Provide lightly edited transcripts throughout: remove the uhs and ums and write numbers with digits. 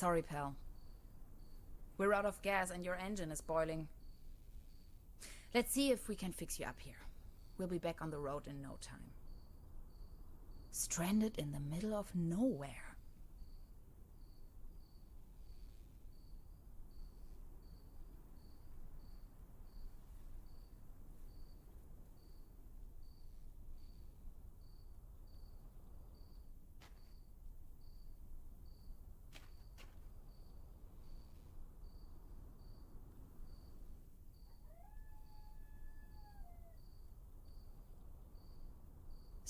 Sorry, pal. We're out of gas and your engine is boiling. Let's see if we can fix you up here. We'll be back on the road in no time. Stranded in the middle of nowhere.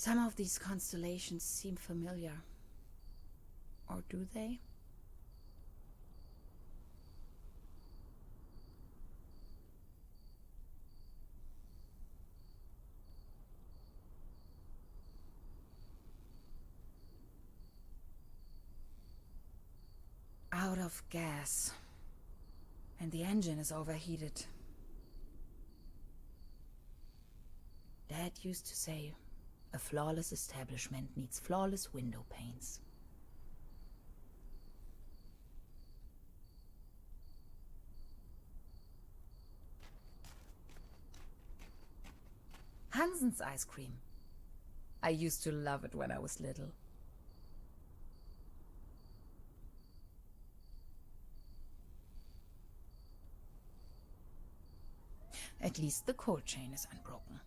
Some of these constellations seem familiar. Or do they? Out of gas. And the engine is overheated. Dad used to say, a flawless establishment needs flawless window panes. Hansen's ice cream. I used to love it when I was little. At least the cold chain is unbroken.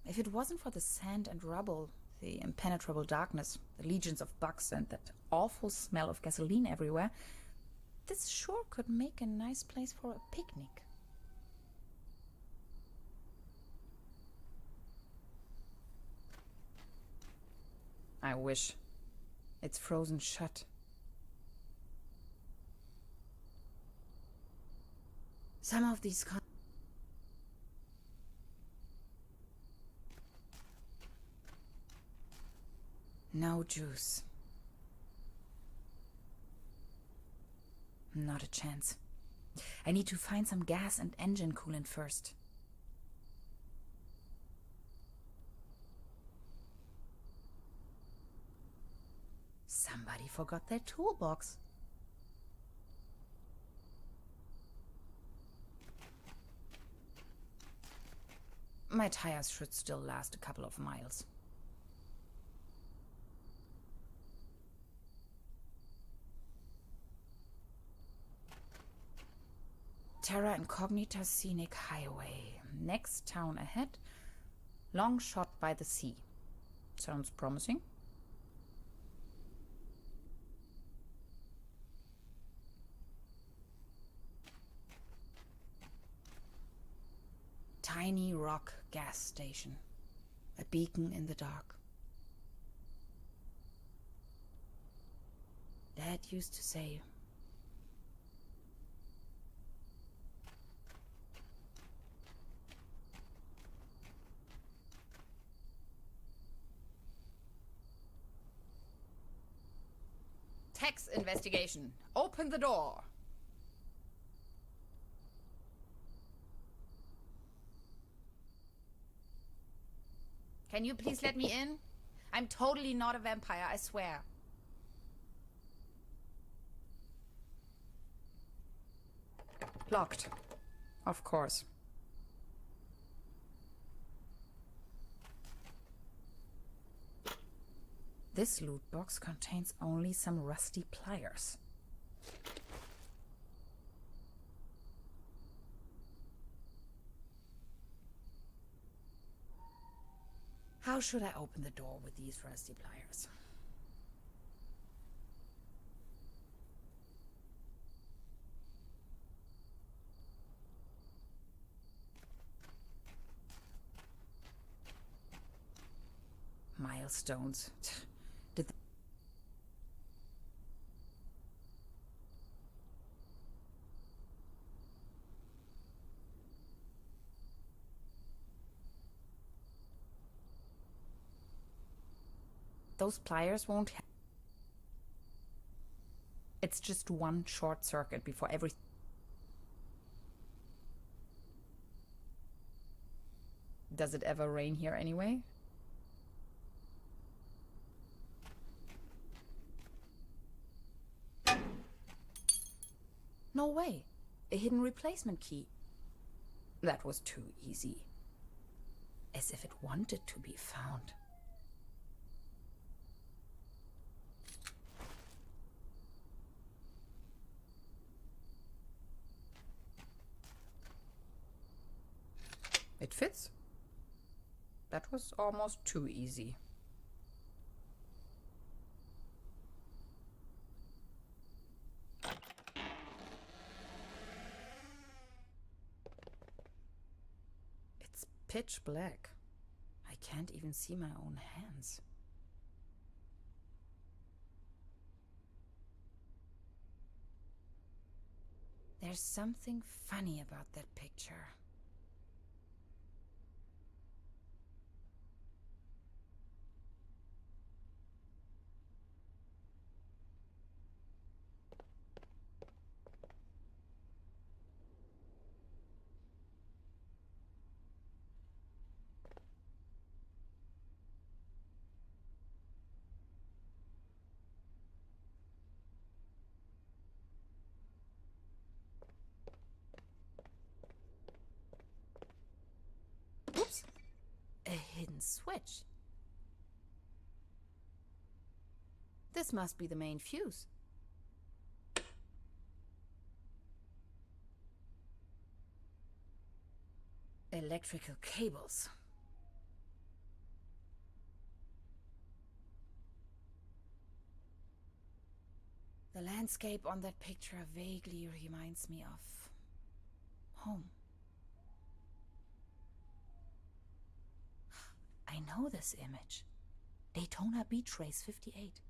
If it wasn't for the sand and rubble, the impenetrable darkness, the legions of bugs, and that awful smell of gasoline everywhere, this sure could make a nice place for a picnic. I wish. It's frozen shut. Some of these no juice. Not a chance. I need to find some gas and engine coolant first. Somebody forgot their toolbox. My tires should still last a couple of miles. Terra Incognita Scenic Highway. Next town ahead. Long shot by the sea. Sounds promising. Tiny rock gas station. A beacon in the dark. Dad used to say, tax investigation. Open the door. Can you please let me in? I'm totally not a vampire, I swear. Locked. Of course. This loot box contains only some rusty pliers. How should I open the door with these rusty pliers? Milestones. Those pliers won't help. It's just one short circuit before everything. Does it ever rain here anyway? No way. A hidden replacement key. That was too easy. As if it wanted to be found. It fits. That was almost too easy. It's pitch black. I can't even see my own hands. There's something funny about that picture. Oops! A hidden switch. This must be the main fuse. Electrical cables. The landscape on that picture vaguely reminds me of home. I know this image. Daytona Beach Race 58.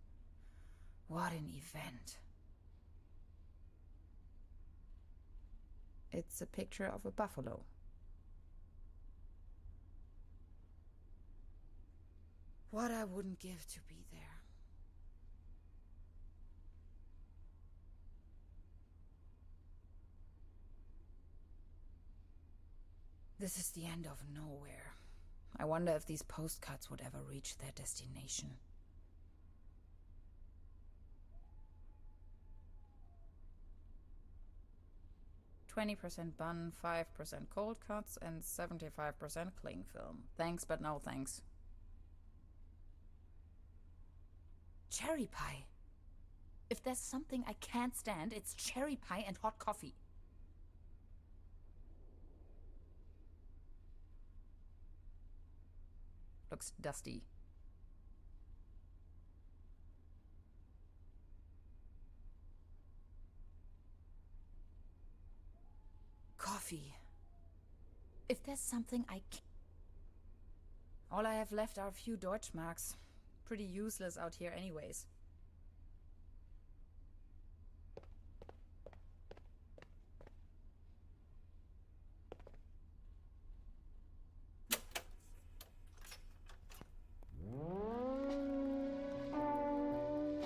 What an event. It's a picture of a buffalo. What I wouldn't give to be there. This is the end of nowhere. I wonder if these postcards would ever reach their destination. "20% bun, 5% cold cuts, and 75% cling film. Thanks, but no thanks." Cherry pie. If there's something I can't stand, it's cherry pie and hot coffee. Looks dusty. Coffee. If there's something I can't... All I have left are a few Deutschmarks. Pretty useless out here anyways.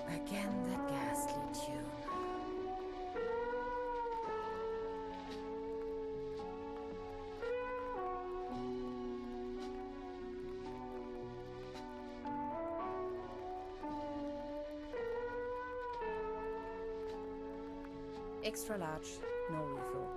Again that ghastly tune. Extra large, no refill.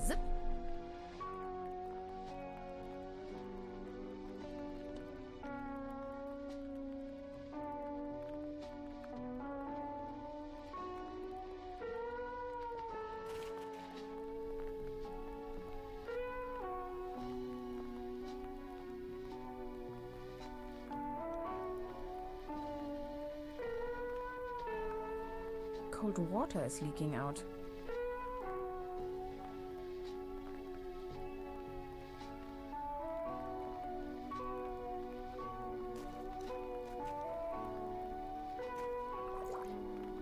Zip. Cold water is leaking out.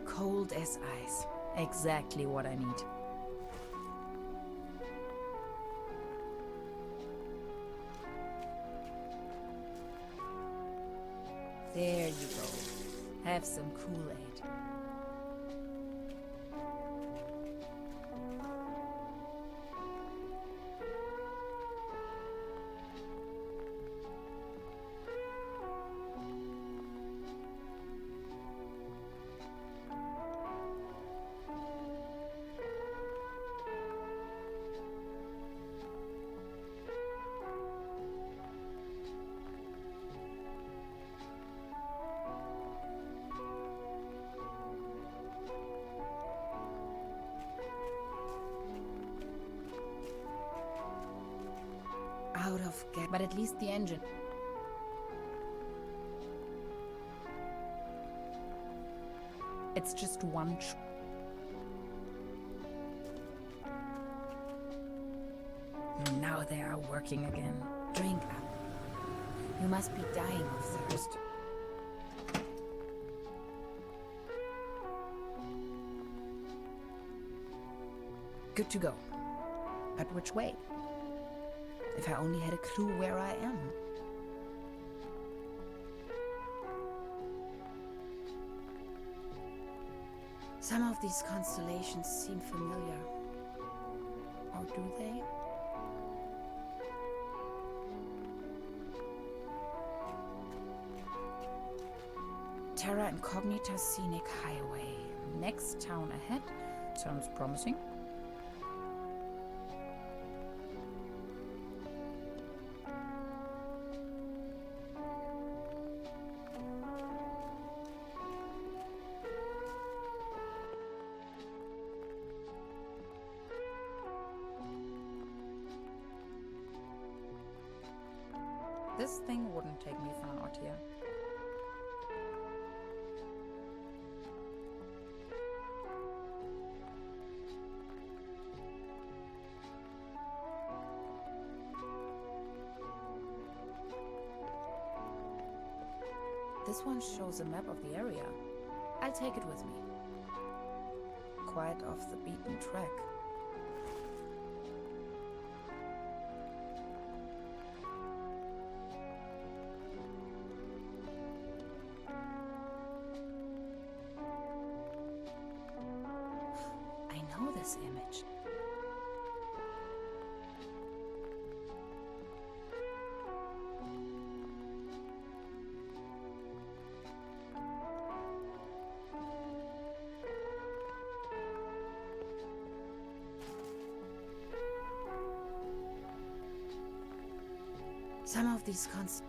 Cold as ice. Exactly what I need. There you go. Have some Kool-Aid. Out of gas, but at least the engine. It's just one. Now they are working again. Drink up. You must be dying of thirst. Good to go. But which way? If I only had a clue where I am. Some of these constellations seem familiar. Or do they? Terra Incognita Scenic Highway. Next town ahead. Sounds promising. This thing wouldn't take me far out here. This one shows a map of the area. I'll take it with me. Quite off the beaten track. I know this image. Some of these cold.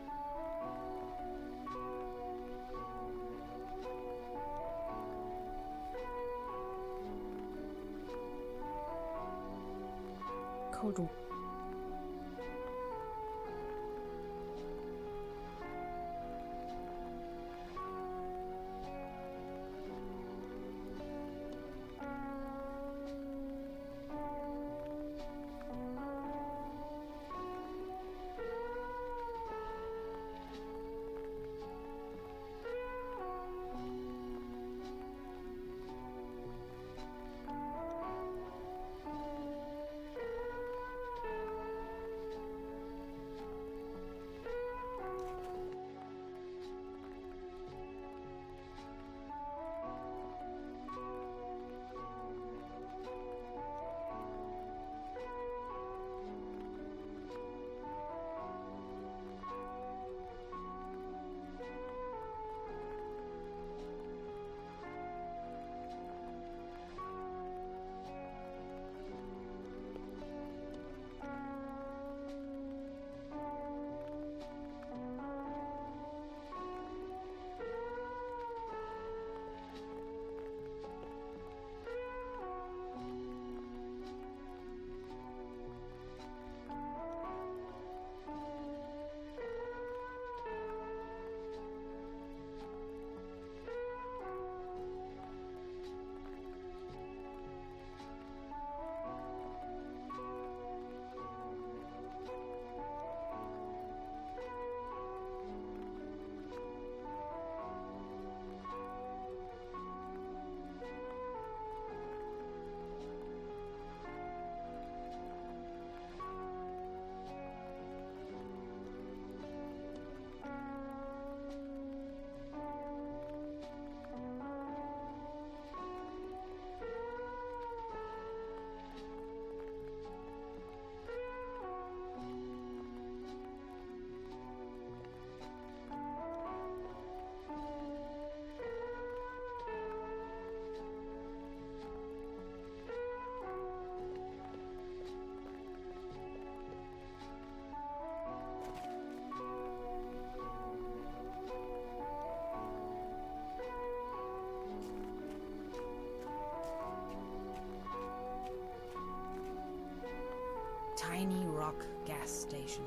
Shiny Rock gas station.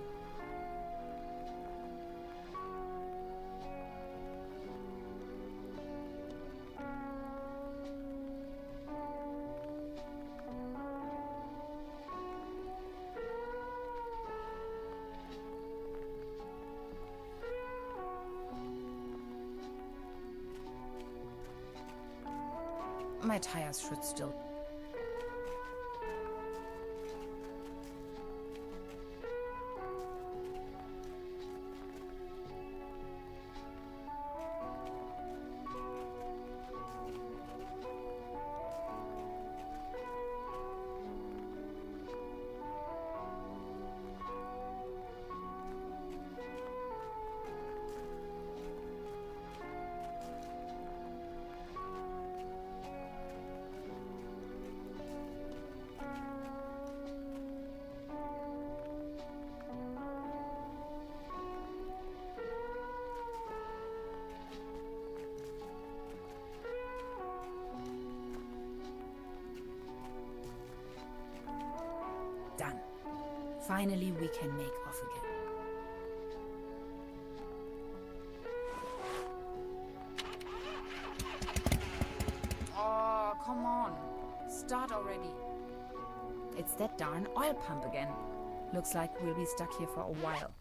My tires should still. Done. Finally, we can make off again. Oh, come on. Start already. It's that darn oil pump again. Looks like we'll be stuck here for a while.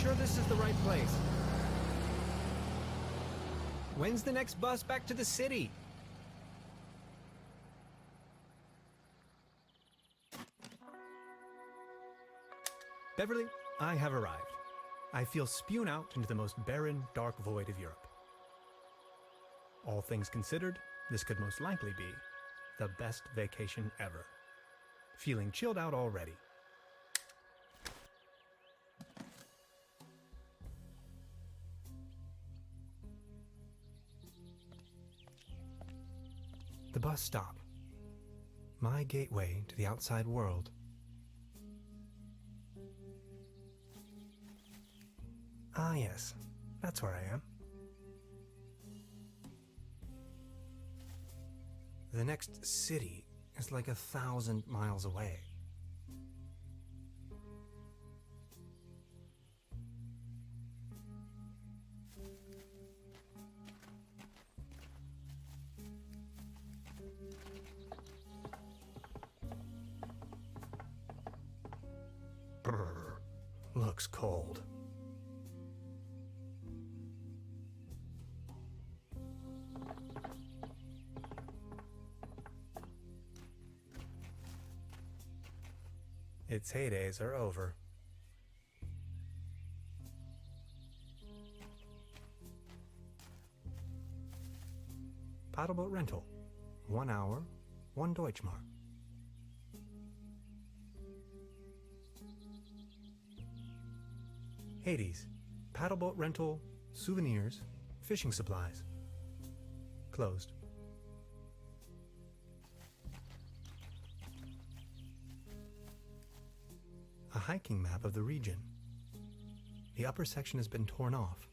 Sure this is the right place? When's the next bus back to the city? Beverly, I have arrived. I feel spewed out into the most barren, dark void of Europe. All things considered, this could most likely be the best vacation ever. Feeling chilled out already. The bus stop. My gateway to the outside world. Ah, yes, that's where I am. The next city is like 1,000 miles away. Brr, looks cold. Its heydays are over. Paddleboat rental. 1 hour, 1 Deutschmark. Hades. Paddleboat rental, souvenirs, fishing supplies. Closed. A hiking map of the region. The upper section has been torn off.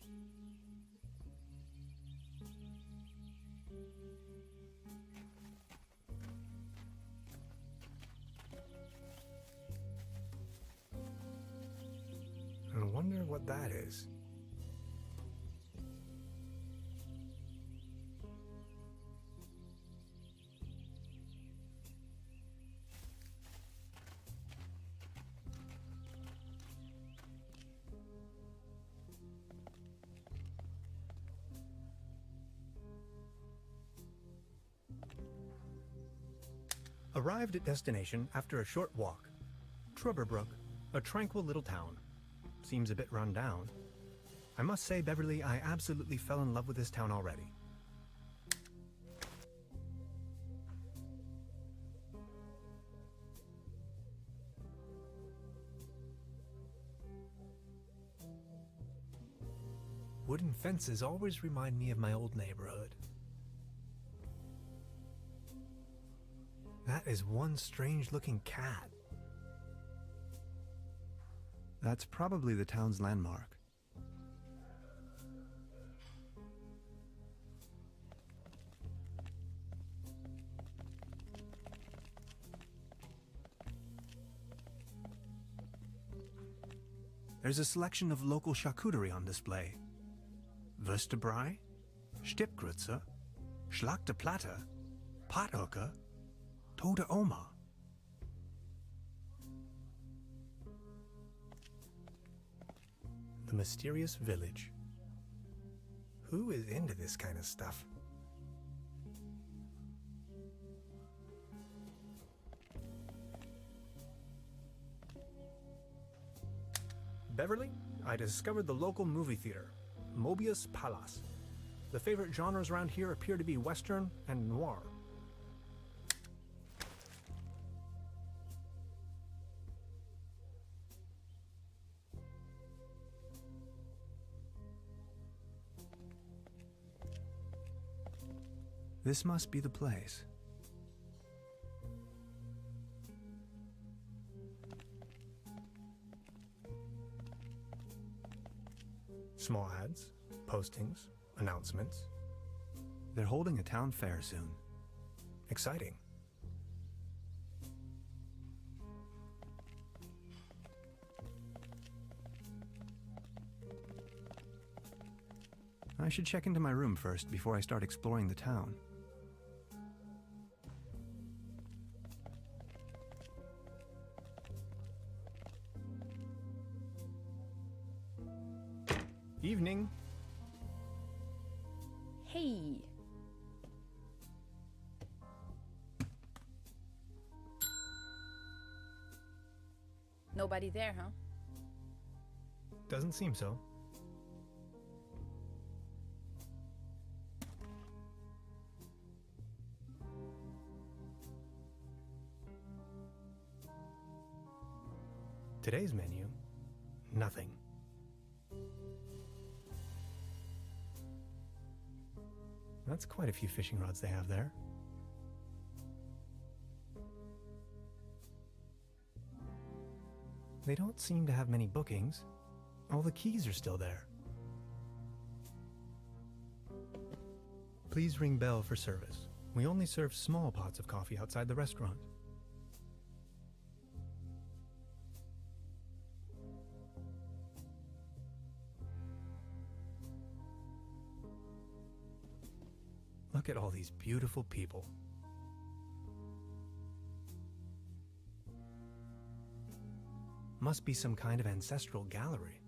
I wonder what that is. Arrived at destination after a short walk. Trüberbrook, a tranquil little town. Seems a bit run down. I must say, Beverly, I absolutely fell in love with this town already. Wooden fences always remind me of my old neighborhood. That is one strange-looking cat. That's probably the town's landmark. There's a selection of local charcuterie on display. Würstebrei, Stippgrütze, Schlagte Platte, Pothoeke, Tote Oma. The mysterious village. Who is into this kind of stuff? Beverly, I discovered the local movie theater, Mobius Palace. The favorite genres around here appear to be Western and noir. This must be the place. Small ads, postings, announcements. They're holding a town fair soon. Exciting. I should check into my room first before I start exploring the town. Evening. Hey. Nobody there, huh? Doesn't seem so. Today's menu, nothing. That's quite a few fishing rods they have there. They don't seem to have many bookings. All the keys are still there. Please ring bell for service. We only serve small pots of coffee outside the restaurant. Look at all these beautiful people. Must be some kind of ancestral gallery.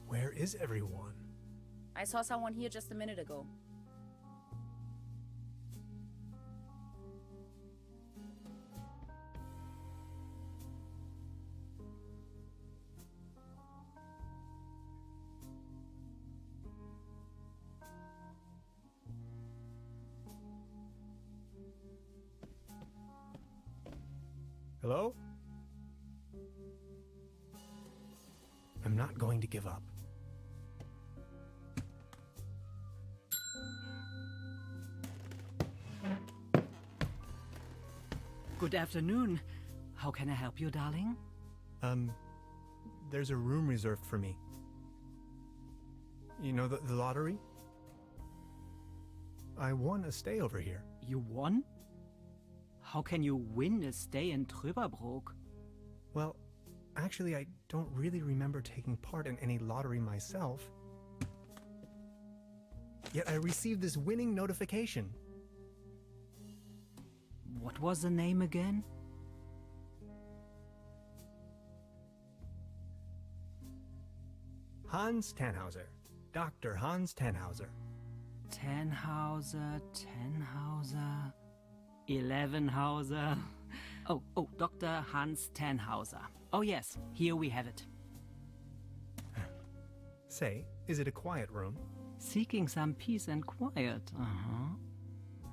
Where is everyone? I saw someone here just a minute ago. Hello? I'm not going to give up. Good afternoon. How can I help you, darling? There's a room reserved for me. You know, the lottery? I won a stay over here. You won? How can you win a stay in Trüberbrook? Well, actually, I don't really remember taking part in any lottery myself. Yet I received this winning notification. What was the name again? Hans Tannhauser. Dr. Hans Tannhauser. Tannhauser, 11hauser. Oh, Dr. Hans Tannhauser. Oh yes, here we have it. Say, is it a quiet room? Seeking some peace and quiet,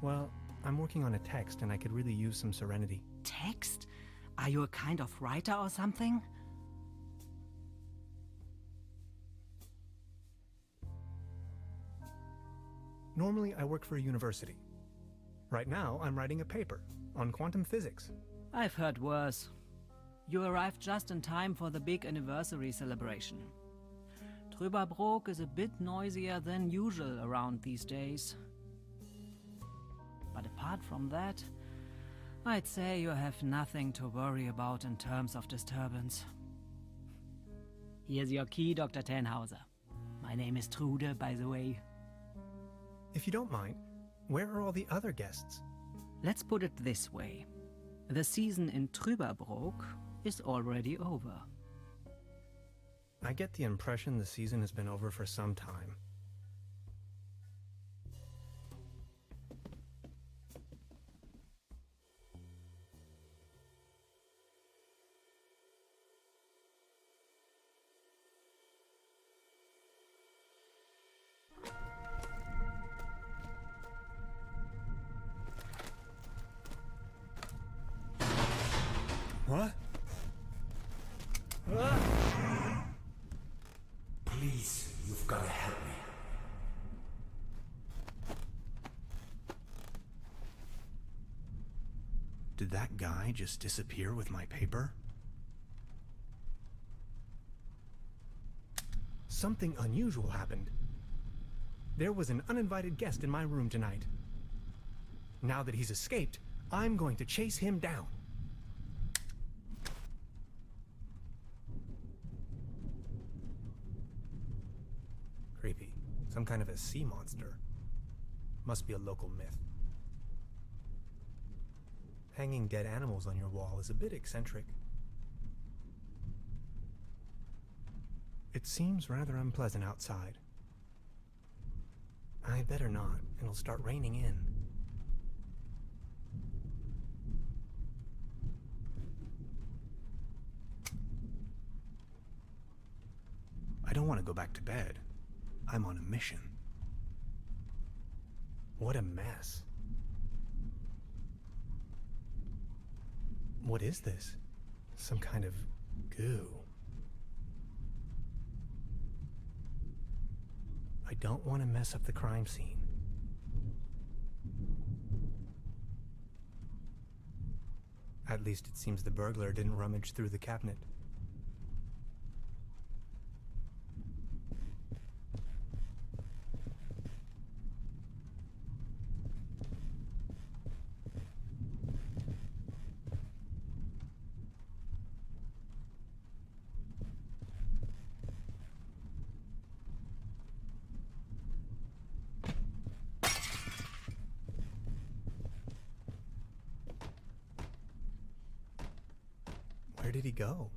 Well, I'm working on a text and I could really use some serenity. Text? Are you a kind of writer or something? Normally, I work for a university. Right now, I'm writing a paper on quantum physics. I've heard worse. You arrived just in time for the big anniversary celebration. Trüberbrook is a bit noisier than usual around these days. But apart from that, I'd say you have nothing to worry about in terms of disturbance. Here's your key, Dr. Tannhauser. My name is Trude, by the way. If you don't mind, where are all the other guests? Let's put it this way. The season in Trüberbrook is already over. I get the impression the season has been over for some time. What? Please, you've got to help me. Did that guy just disappear with my paper? Something unusual happened. There was an uninvited guest in my room tonight. Now that he's escaped, I'm going to chase him down. Creepy. Some kind of a sea monster. Must be a local myth. Hanging dead animals on your wall is a bit eccentric. It seems rather unpleasant outside. I better not. It'll start raining in. I don't want to go back to bed. I'm on a mission. What a mess. What is this? Some kind of goo. I don't want to mess up the crime scene. At least it seems the burglar didn't rummage through the cabinet. Where did he go?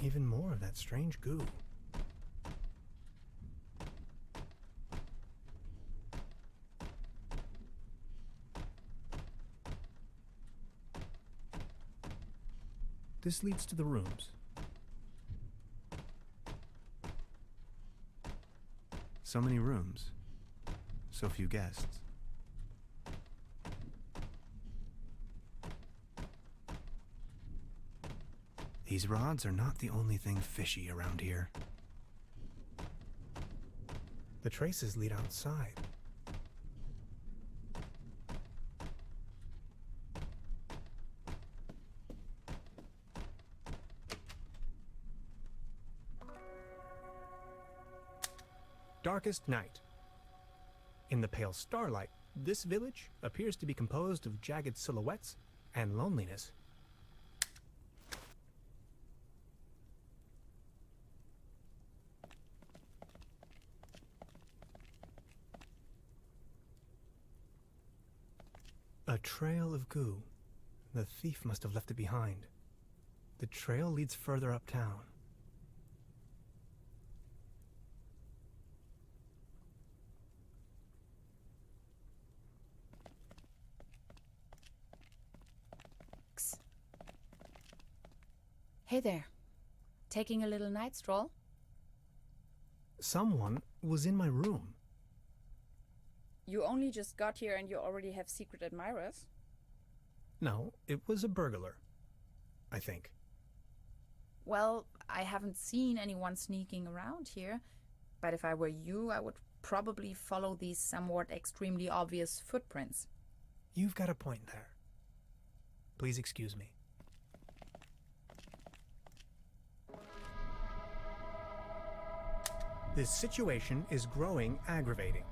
Even more of that strange goo. This leads to the rooms. So many rooms, so few guests. These rods are not the only thing fishy around here. The traces lead outside. Darkest night. In the pale starlight, this village appears to be composed of jagged silhouettes and loneliness. A trail of goo. The thief must have left it behind. The trail leads further uptown. Hey there. Taking a little night stroll? Someone was in my room. You only just got here and you already have secret admirers? No, it was a burglar. I think. Well, I haven't seen anyone sneaking around here, but if I were you, I would probably follow these somewhat extremely obvious footprints. You've got a point there. Please excuse me. This situation is growing aggravating.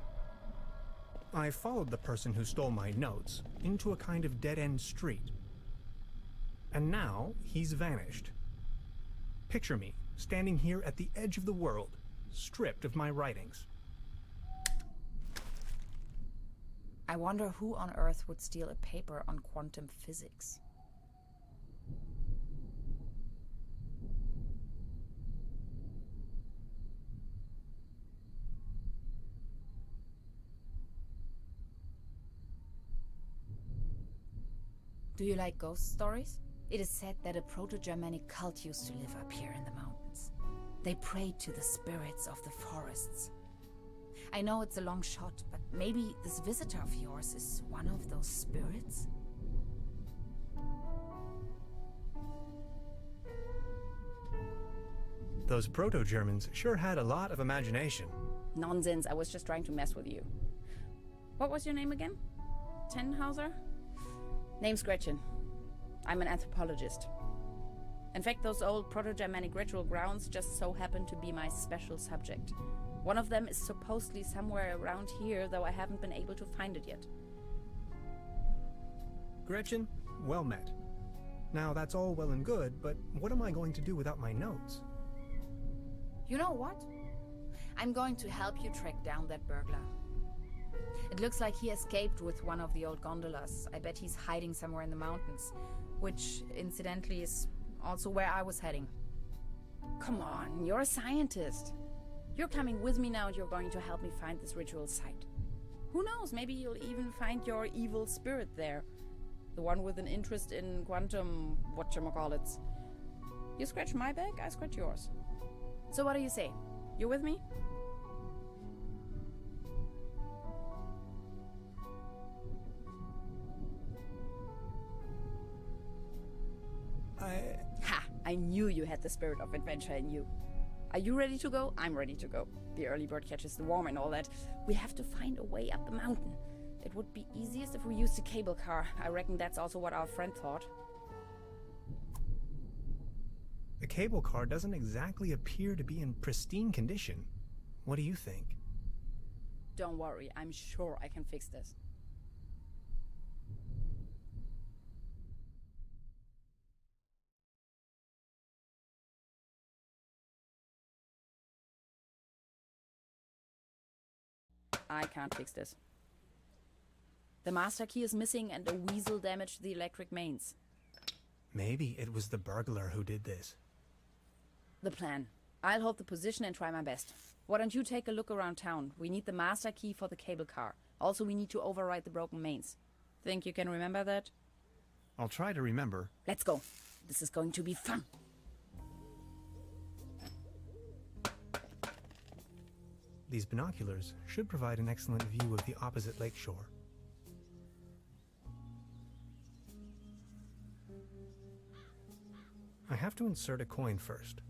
I followed the person who stole my notes into a kind of dead-end street. And now he's vanished. Picture me standing here at the edge of the world, stripped of my writings. I wonder who on earth would steal a paper on quantum physics. Do you like ghost stories? It is said that a Proto-Germanic cult used to live up here in the mountains. They prayed to the spirits of the forests. I know it's a long shot, but maybe this visitor of yours is one of those spirits? Those Proto-Germans sure had a lot of imagination. Nonsense, I was just trying to mess with you. What was your name again? Tannhauser? Name's Gretchen. I'm an anthropologist. In fact, those old Proto-Germanic ritual grounds just so happen to be my special subject. One of them is supposedly somewhere around here, though I haven't been able to find it yet. Gretchen, well met. Now that's all well and good, but what am I going to do without my notes? You know what? I'm going to help you track down that burglar. It looks like he escaped with one of the old gondolas. I bet he's hiding somewhere in the mountains, which, incidentally, is also where I was heading. Come on, you're a scientist. You're coming with me now and you're going to help me find this ritual site. Who knows, maybe you'll even find your evil spirit there. The one with an interest in quantum whatchamacallits. You scratch my back, I scratch yours. So what do you say? You with me? Ha! I knew you had the spirit of adventure in you. Are you ready to go? I'm ready to go. The early bird catches the worm and all that. We have to find a way up the mountain. It would be easiest if we used a cable car. I reckon that's also what our friend thought. The cable car doesn't exactly appear to be in pristine condition. What do you think? Don't worry, I'm sure I can fix this. I can't fix this. The master key is missing and a weasel damaged the electric mains. Maybe it was the burglar who did this. The plan. I'll hold the position and try my best. Why don't you take a look around town? We need the master key for the cable car. Also, we need to override the broken mains. Think you can remember that? I'll try to remember. Let's go. This is going to be fun. These binoculars should provide an excellent view of the opposite lakeshore. I have to insert a coin first.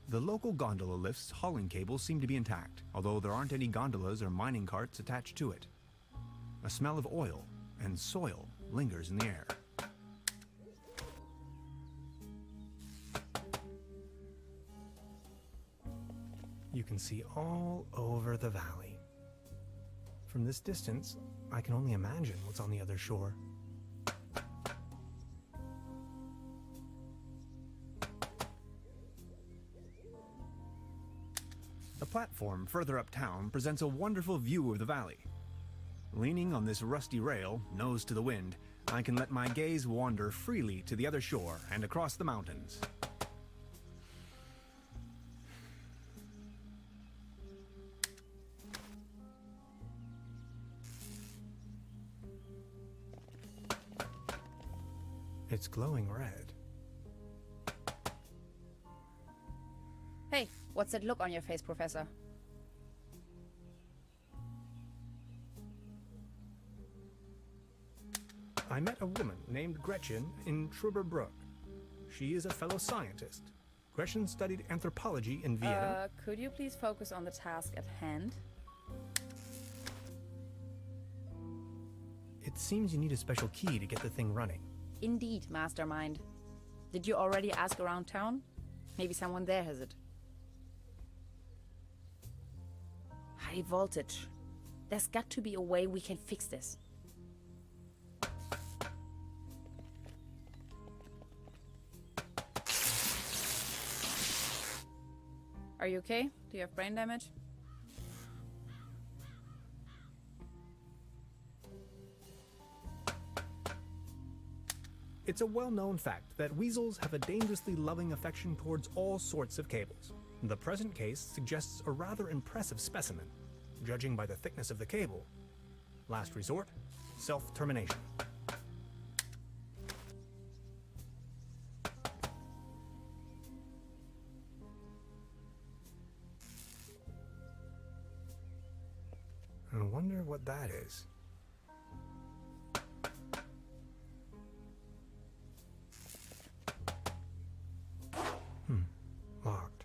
The local gondola lift's hauling cables seem to be intact, although there aren't any gondolas or mining carts attached to it. A smell of oil and soil lingers in the air. You can see all over the valley. From this distance, I can only imagine what's on the other shore. The platform further uptown presents a wonderful view of the valley. Leaning on this rusty rail, nose to the wind, I can let my gaze wander freely to the other shore and across the mountains. It's glowing red. Hey, what's that look on your face, Professor? I met a woman named Gretchen in Trüberbrook. She is a fellow scientist. Gretchen studied anthropology in Vienna. Could you please focus on the task at hand? It seems you need a special key to get the thing running. Indeed, mastermind. Did you already ask around town? Maybe someone there has it. High voltage. There's got to be a way we can fix this. Are you okay? Do you have brain damage? It's a well-known fact that weasels have a dangerously loving affection towards all sorts of cables. The present case suggests a rather impressive specimen, judging by the thickness of the cable. Last resort, self-termination. I wonder what that is. Locked.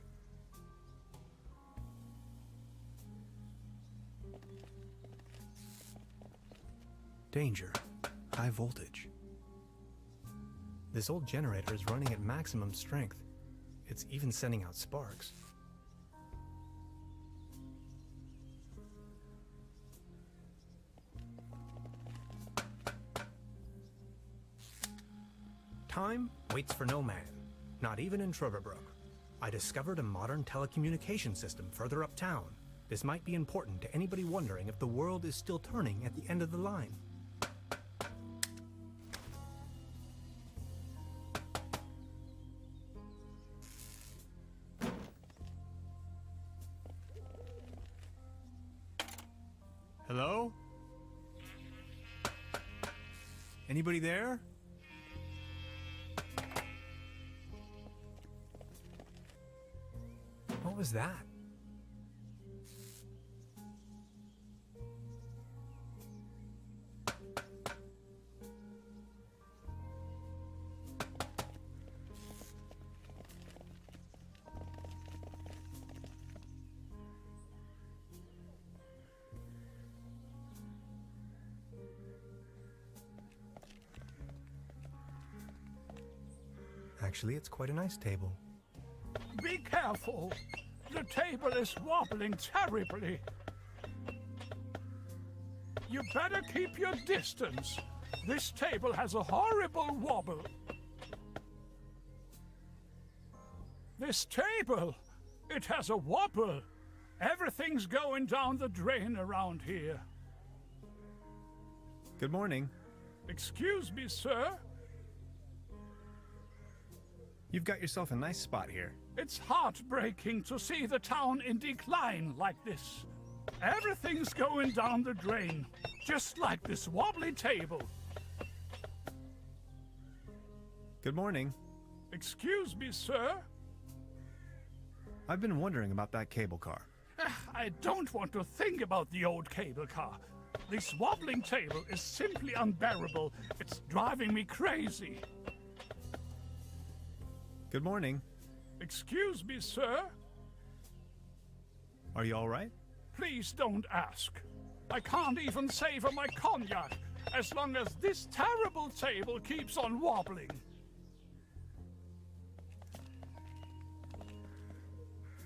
Danger. High voltage. This old generator is running at maximum strength. It's even sending out sparks. Time waits for no man, not even in Trüberbrook. I discovered a modern telecommunication system further uptown. This might be important to anybody wondering if the world is still turning at the end of the line. Hello? Anybody there? What was that? Actually, it's quite a nice table. Be careful! The table is wobbling terribly. You better keep your distance. This table has a horrible wobble. This table! It has a wobble. Everything's going down the drain around here. Good morning. Excuse me, sir. You've got yourself a nice spot here. It's heartbreaking to see the town in decline like this. Everything's going down the drain, just like this wobbly table. Good morning. Excuse me, sir. I've been wondering about that cable car. I don't want to think about the old cable car. This wobbling table is simply unbearable. It's driving me crazy. Good morning. Excuse me, sir. Are you all right? Please don't ask. I can't even savor my cognac as long as this terrible table keeps on wobbling.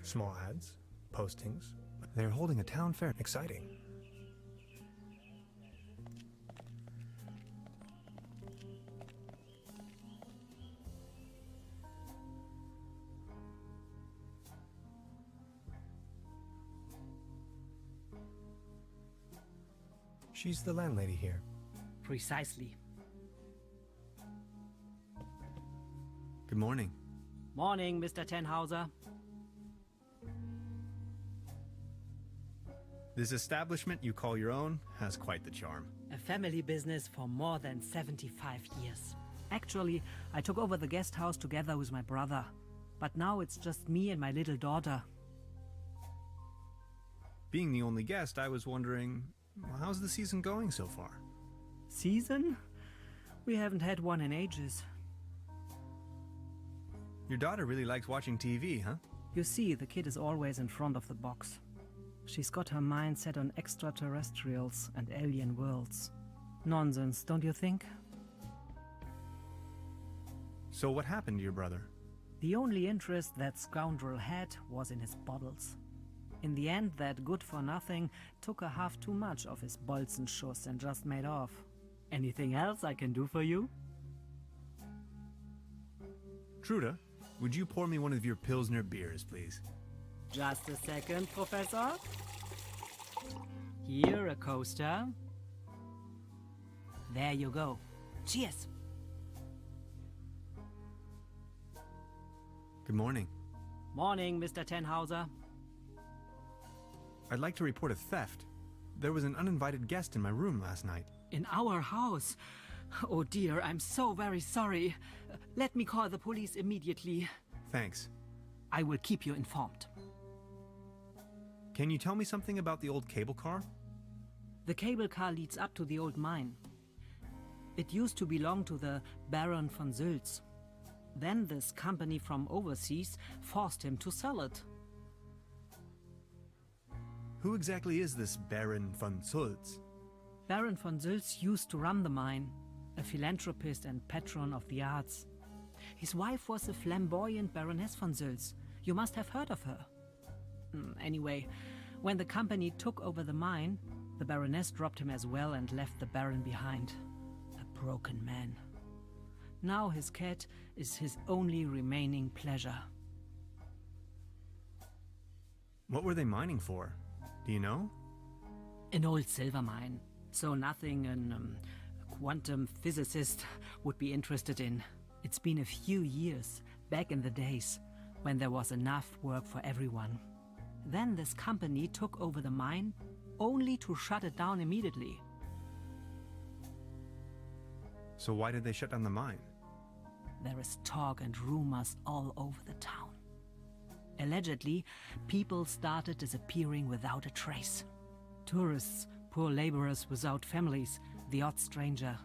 Small ads, postings. They're holding a town fair. Exciting. She's the landlady here. Precisely. Good morning. Morning, Mr. Tenhauser. This establishment you call your own has quite the charm. A family business for more than 75 years. Actually, I took over the guest house together with my brother. But now it's just me and my little daughter. Being the only guest, I was wondering, how's the season going so far? Season? We haven't had one in ages. Your daughter really likes watching TV, huh? You see, the kid is always in front of the box. She's got her mind set on extraterrestrials and alien worlds. Nonsense, don't you think? So what happened to your brother? The only interest that scoundrel had was in his bottles. In the end, that good-for-nothing took a half too much of his Bolzenschuss and just made off. Anything else I can do for you? Trude, would you pour me one of your Pilsner beers, please? Just a second, Professor. Here, a coaster. There you go. Cheers! Good morning. Morning, Mr. Tenhauser. I'd like to report a theft. There was an uninvited guest in my room last night. In our house? Oh dear, I'm so very sorry. Let me call the police immediately. Thanks. I will keep you informed. Can you tell me something about the old cable car? The cable car leads up to the old mine. It used to belong to the Baron von Sülz. Then this company from overseas forced him to sell it. Who exactly is this Baron von Sülz? Baron von Sülz used to run the mine, a philanthropist and patron of the arts. His wife was a flamboyant Baroness von Sülz. You must have heard of her. Anyway, when the company took over the mine, the Baroness dropped him as well and left the Baron behind. A broken man. Now his cat is his only remaining pleasure. What were they mining for? Do you know? An old silver mine, so nothing a quantum physicist would be interested in. It's been a few years, back in the days, when there was enough work for everyone. Then this company took over the mine, only to shut it down immediately. So why did they shut down the mine? There is talk and rumors all over the town. Allegedly, people started disappearing without a trace. Tourists, poor laborers without families, the odd stranger.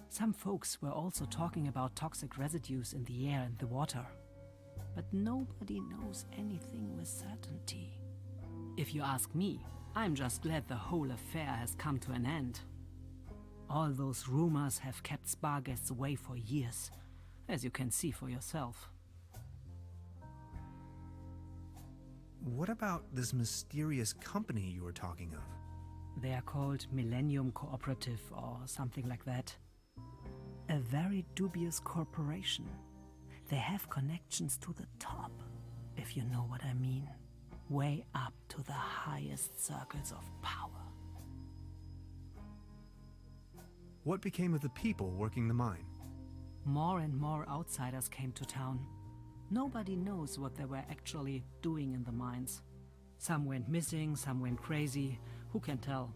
Some folks were also talking about toxic residues in the air and the water. But nobody knows anything with certainty. If you ask me, I'm just glad the whole affair has come to an end. All those rumors have kept spa guests away for years, as you can see for yourself. What about this mysterious company you were talking of? They are called Millennium Cooperative or something like that. A very dubious corporation. They have connections to the top, if you know what I mean. Way up to the highest circles of power. What became of the people working the mine? More and more outsiders came to town. Nobody knows what they were actually doing in the mines. Some went missing, some went crazy. Who can tell?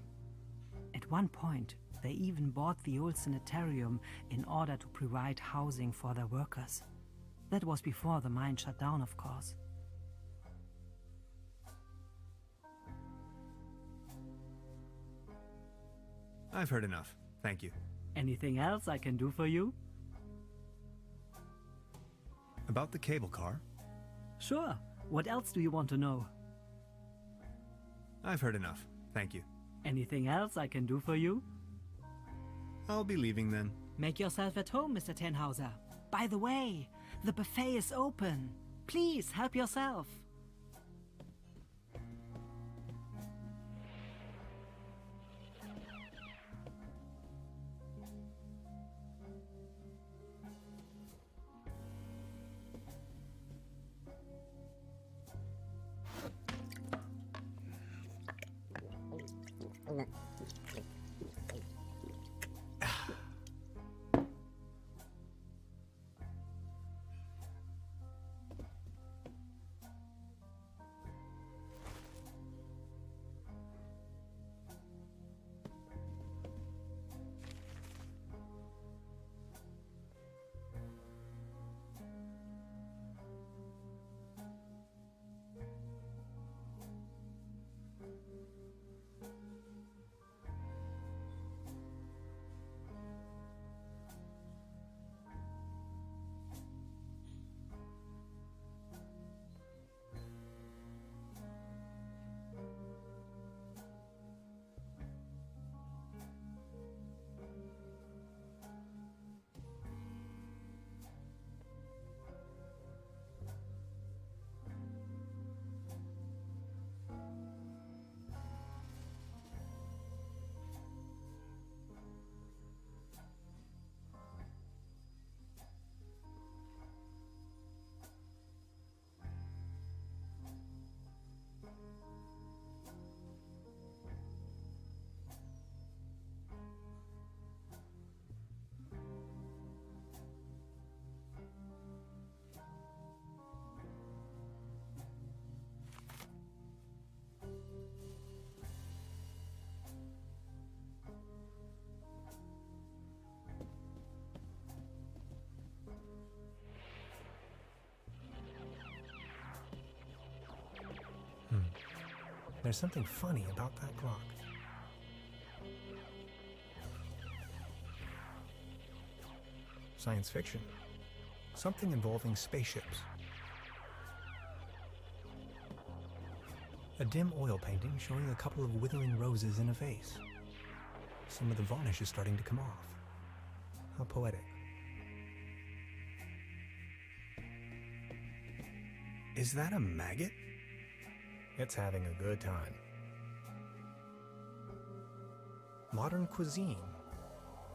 At one point, they even bought the old sanitarium in order to provide housing for their workers. That was before the mine shut down, of course. I've heard enough. Thank you. Anything else I can do for you? About the cable car? Sure. What else do you want to know? I've heard enough. Thank you. Anything else I can do for you? I'll be leaving then. Make yourself at home, Mr. Tenhauser. By the way, the buffet is open. Please help yourself. There's something funny about that clock. Science fiction. Something involving spaceships. A dim oil painting showing a couple of withering roses in a vase. Some of the varnish is starting to come off. How poetic. Is that a maggot? It's having a good time. Modern cuisine.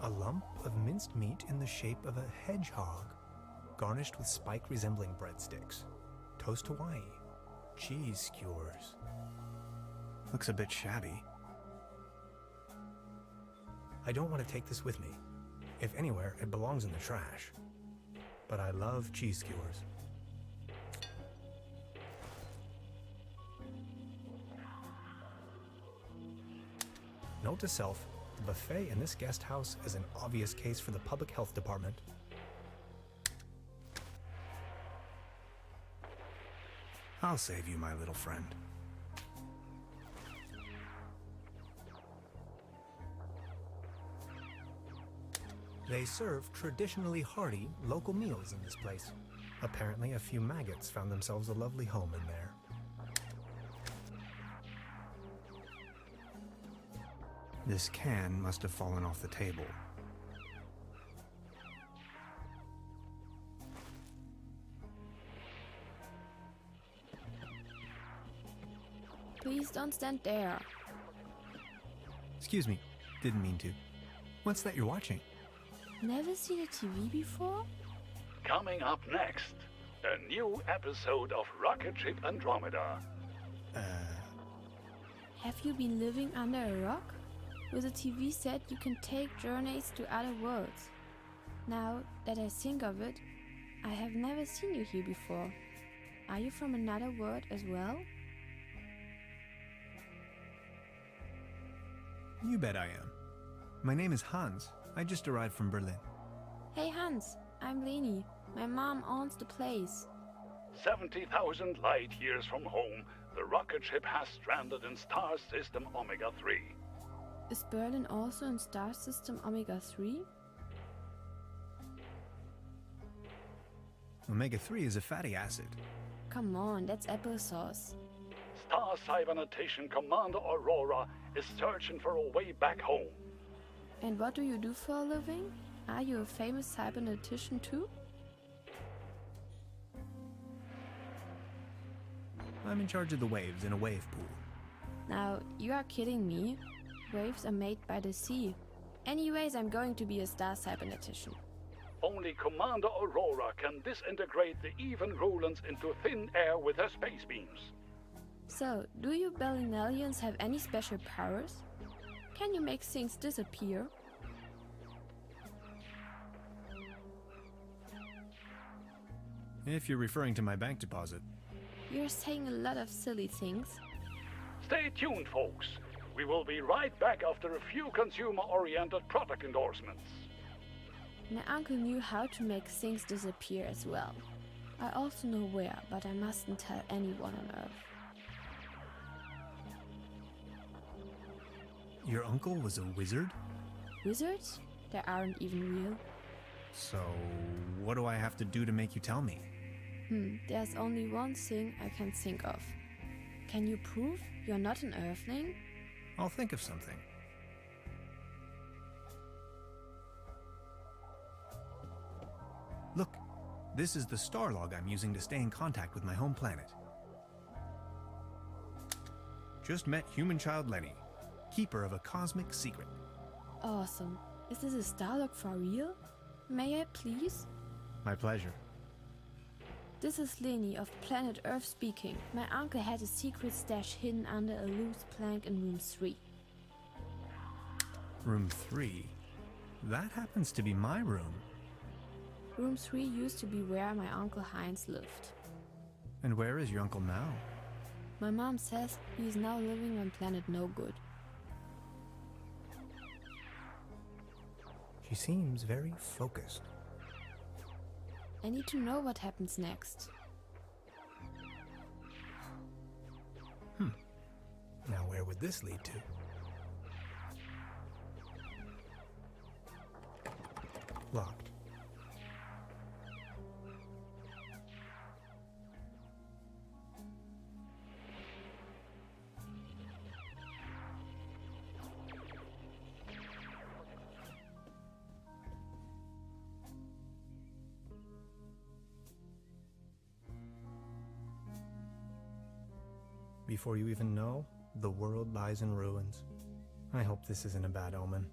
A lump of minced meat in the shape of a hedgehog, garnished with spike-resembling breadsticks. Toast Hawaii. Cheese skewers. Looks a bit shabby. I don't want to take this with me. If anywhere, it belongs in the trash. But I love cheese skewers. Note to self, the buffet in this guest house is an obvious case for the public health department. I'll save you, my little friend. They serve traditionally hearty local meals in this place. Apparently, a few maggots found themselves a lovely home in there. This can must have fallen off the table. Please don't stand there. Excuse me, didn't mean to. What's that you're watching? Never seen a TV before? Coming up next, a new episode of Rocket Ship Andromeda. Have you been living under a rock? With a TV set you can take journeys to other worlds. Now that I think of it, I have never seen you here before. Are you from another world as well? You bet I am. My name is Hans. I just arrived from Berlin. Hey Hans, I'm Leni. My mom owns the place. 70,000 light years from home, the rocket ship has stranded in star system Omega 3. Is Berlin also in star system Omega 3? Omega-3 is a fatty acid. Come on, that's applesauce. Star Cybernetation Commander Aurora is searching for a way back home. And what do you do for a living? Are you a famous cybernetician too? I'm in charge of the waves in a wave pool. Now, you are kidding me. Waves are made by the sea. Anyways, I'm going to be a star cybernetician. Only Commander Aurora can disintegrate the even Rulans into thin air with her space beams. So, do you Berlinalians have any special powers? Can you make things disappear? If you're referring to my bank deposit. You're saying a lot of silly things. Stay tuned, folks. We will be right back after a few consumer-oriented product endorsements. My uncle knew how to make things disappear as well. I also know where, but I mustn't tell anyone on Earth. Your uncle was a wizard? Wizards? They aren't even real. So, what do I have to do to make you tell me? There's only one thing I can think of. Can you prove you're not an Earthling? I'll think of something. Look, this is the star log I'm using to stay in contact with my home planet. Just met human child Lenny, keeper of a cosmic secret. Awesome. Is this a Starlog for real? May I please? My pleasure. This is Leni of planet Earth speaking. My uncle had a secret stash hidden under a loose plank in room 3. Room 3? That happens to be my room. Room 3 used to be where my uncle Heinz lived. And where is your uncle now? My mom says he is now living on planet No Good. She seems very focused. I need to know what happens next. Now where would this lead to? Locked. Before you even know, the world lies in ruins. I hope this isn't a bad omen.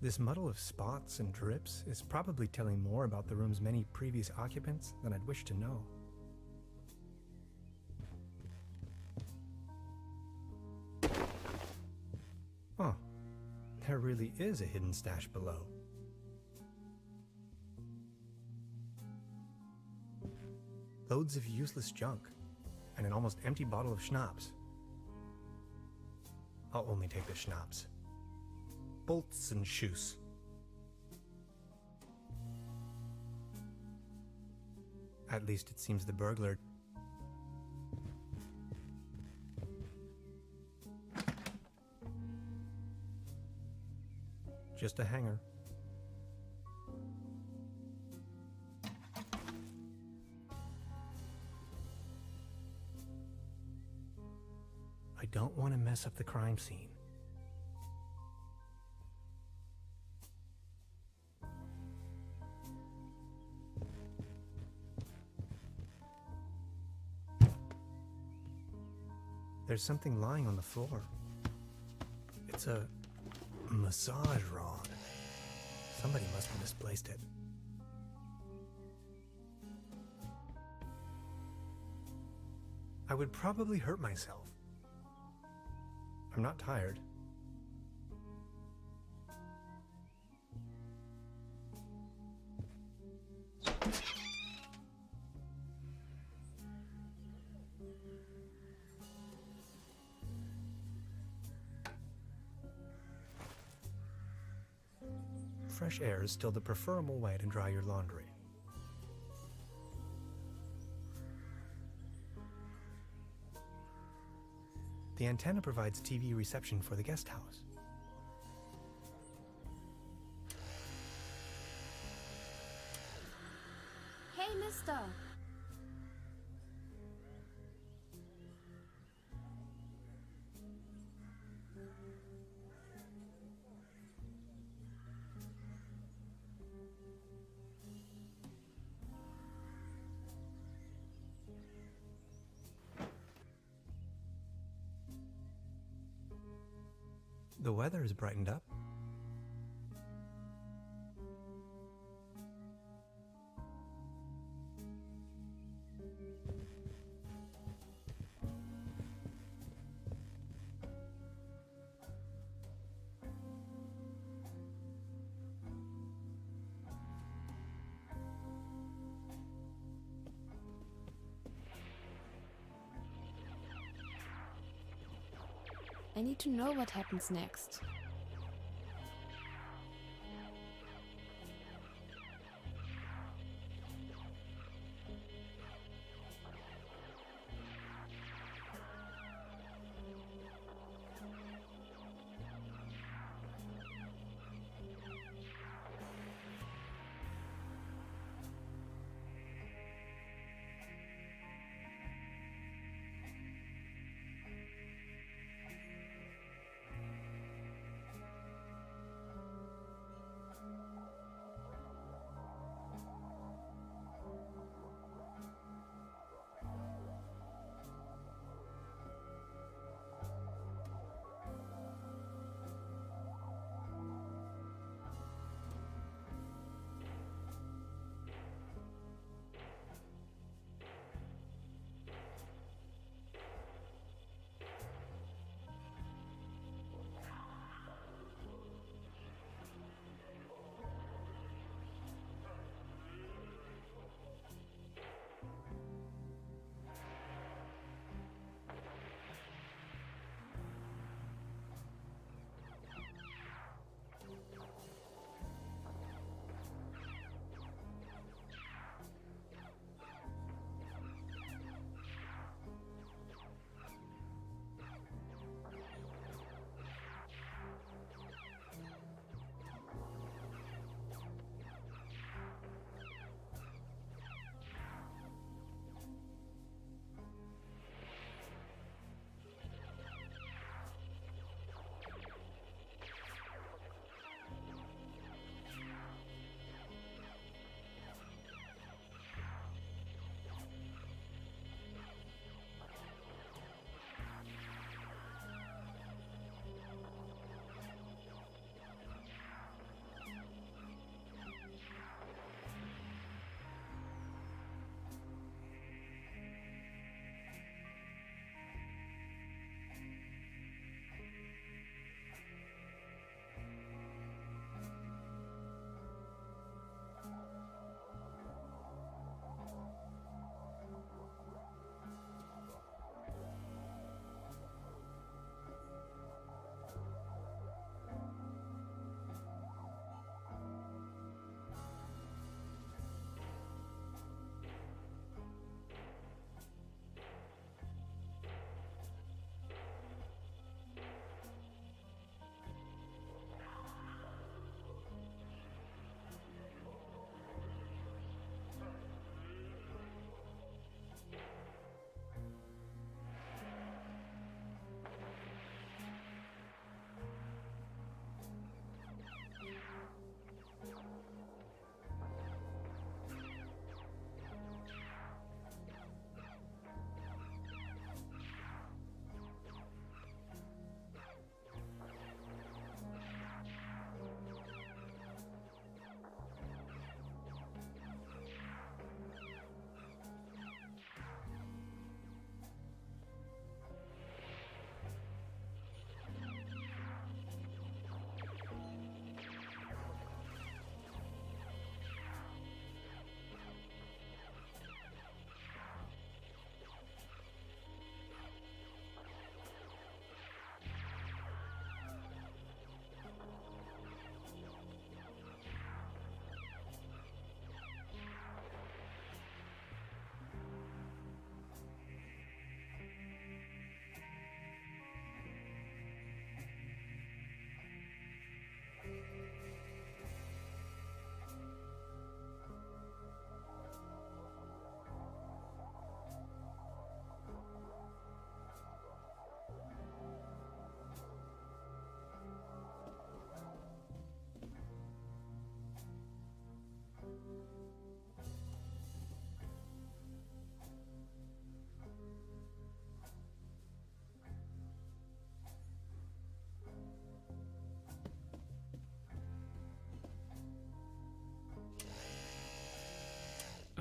This muddle of spots and drips is probably telling more about the room's many previous occupants than I'd wish to know. Oh, there really is a hidden stash below. Loads of useless junk, and an almost empty bottle of schnapps. I'll only take the schnapps. Bolts and shoes. At least it seems the burglar... Just a hanger. I don't want to mess up the crime scene. There's something lying on the floor. It's a massage rod. Somebody must have misplaced it. I would probably hurt myself. I'm not tired. Fresh air is still the preferable way to dry your laundry. The antenna provides TV reception for the guest house. Hey, mister! The weather has brightened up. I need to know what happens next.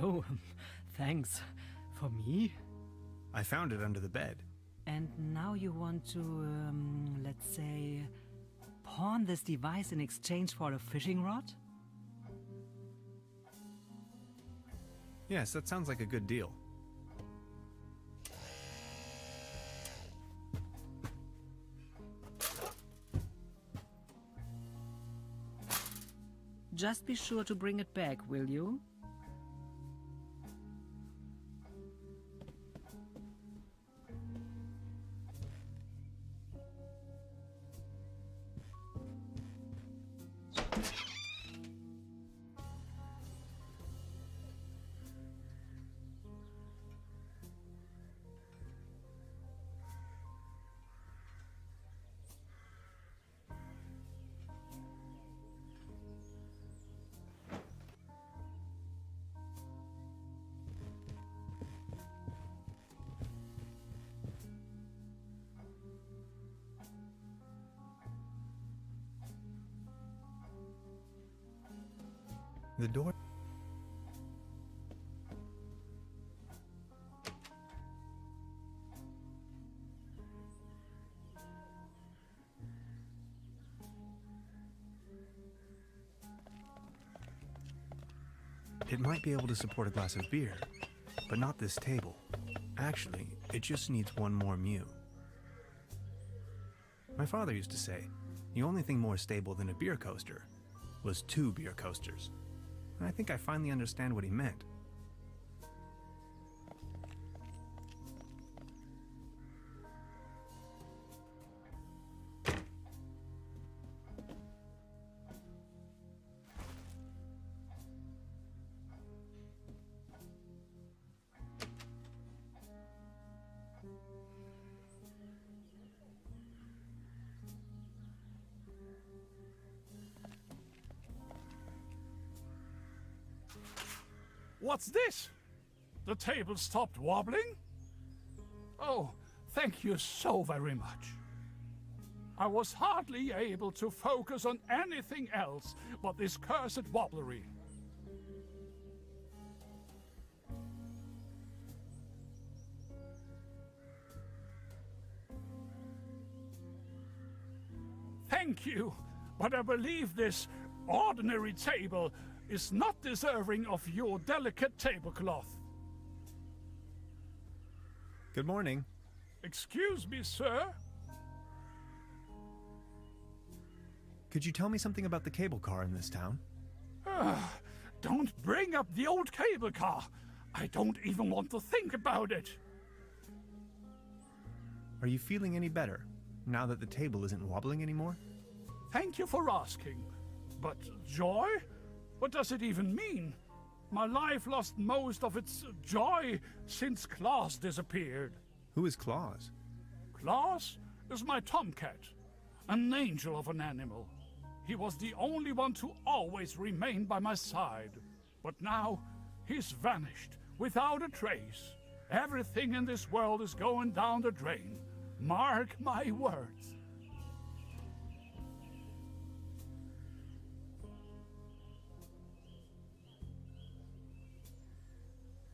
Oh, thanks. For me? I found it under the bed. And now you want to, let's say, pawn this device in exchange for a fishing rod? Yes, that sounds like a good deal. Just be sure to bring it back, will you? The door... It might be able to support a glass of beer, but not this table. Actually, it just needs one more mew. My father used to say, the only thing more stable than a beer coaster was 2 beer coasters. And I think I finally understand what he meant. What's this? The table stopped wobbling? Oh, thank you so very much. I was hardly able to focus on anything else but this cursed wobblery. Thank you, but I believe this ordinary table is not deserving of your delicate tablecloth. Good morning. Excuse me, sir? Could you tell me something about the cable car in this town? Don't bring up the old cable car. I don't even want to think about it. Are you feeling any better now that the table isn't wobbling anymore? Thank you for asking. But joy? What does it even mean? My life lost most of its joy since Klaus disappeared. Who is Claus? Klaus is my tomcat, an angel of an animal. He was the only one to always remain by my side. But now, he's vanished, without a trace. Everything in this world is going down the drain. Mark my words.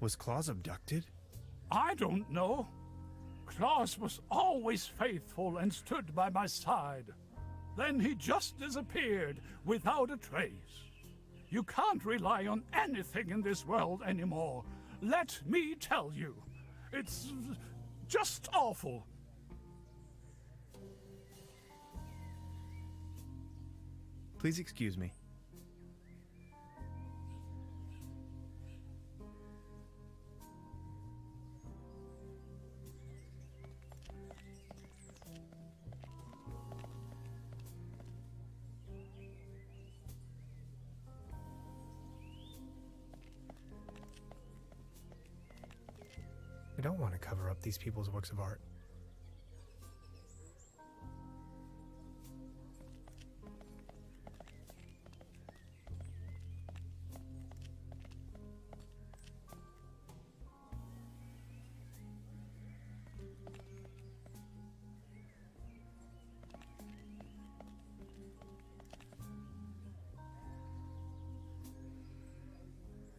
Was Claus abducted? I don't know. Klaus was always faithful and stood by my side. Then he just disappeared without a trace. You can't rely on anything in this world anymore. Let me tell you. It's just awful. Please excuse me. I don't want to cover up these people's works of art.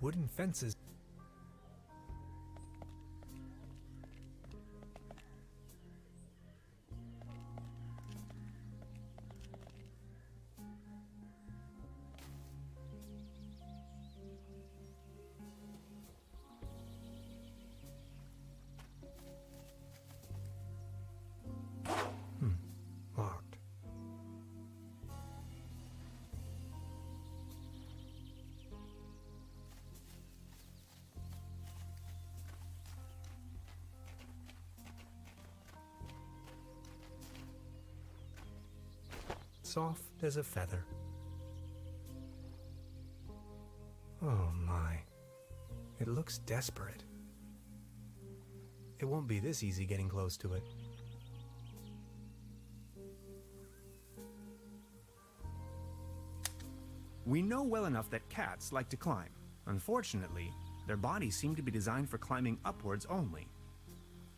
Wooden fences. soft as a feather. Oh my. It looks desperate. It won't be this easy getting close to it. We know well enough that cats like to climb. Unfortunately, their bodies seem to be designed for climbing upwards only.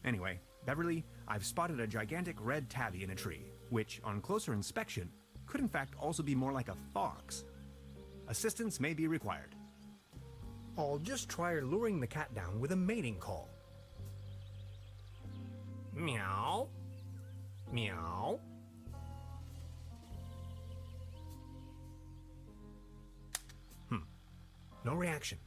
Anyway, Beverly, I've spotted a gigantic red tabby in a tree, which, on closer inspection, could in fact also be more like a fox. Assistance may be required. I'll just try luring the cat down with a mating call. Meow. Meow. No reaction.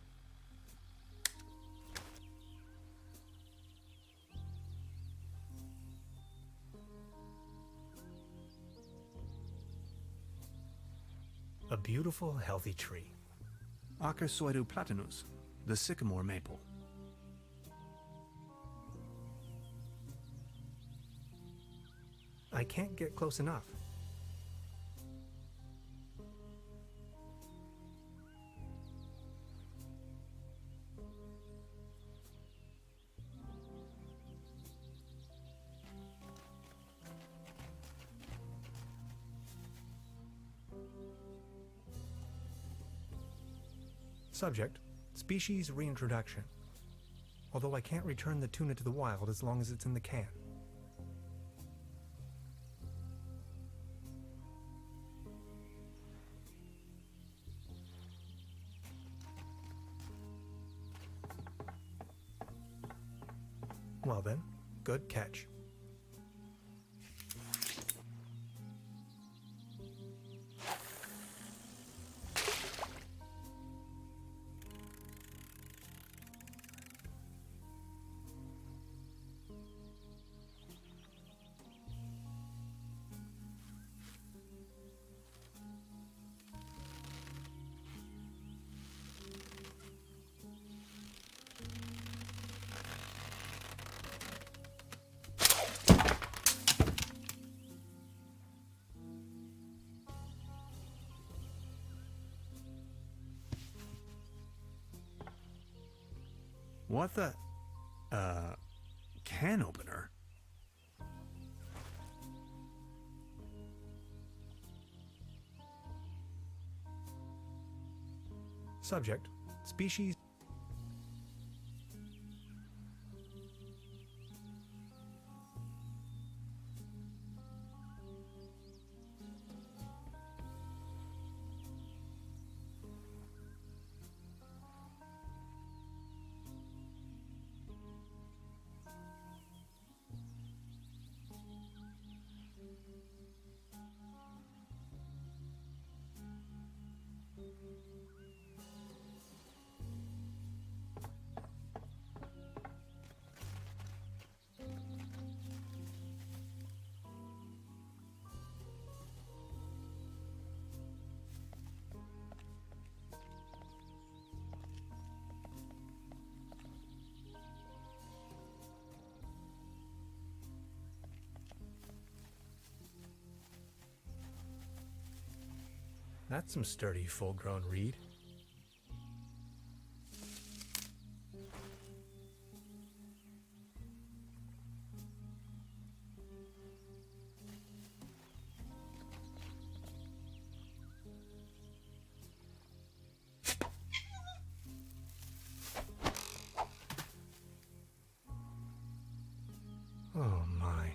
A beautiful, healthy tree. Acersoidu platanus, the sycamore maple. I can't get close enough. Subject, species reintroduction. Although I can't return the tuna to the wild as long as it's in the can. Well then, good catch. What the? Can opener? Subject, species. That's some sturdy, full-grown reed. Oh my.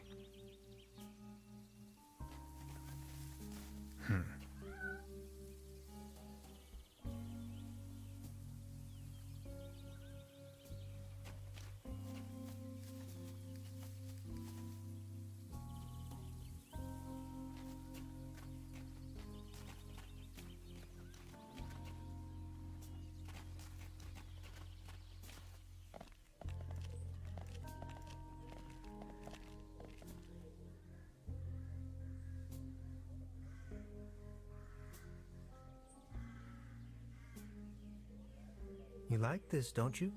You like this, don't you?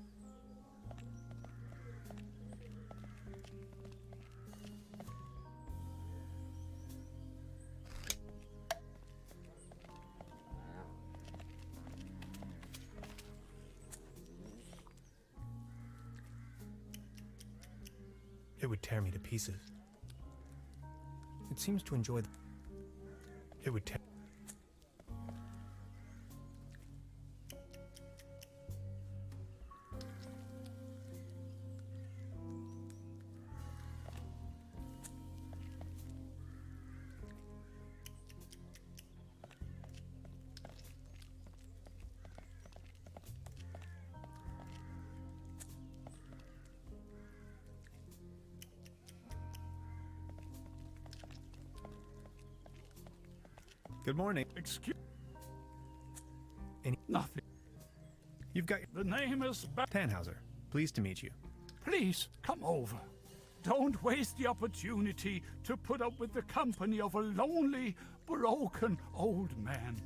It would tear me to pieces. It seems to enjoy it would tear. Good morning. Excuse Any- nothing. You've got The name is Tannhauser. Pleased to meet you. Please come over. Don't waste the opportunity to put up with the company of a lonely, broken old man.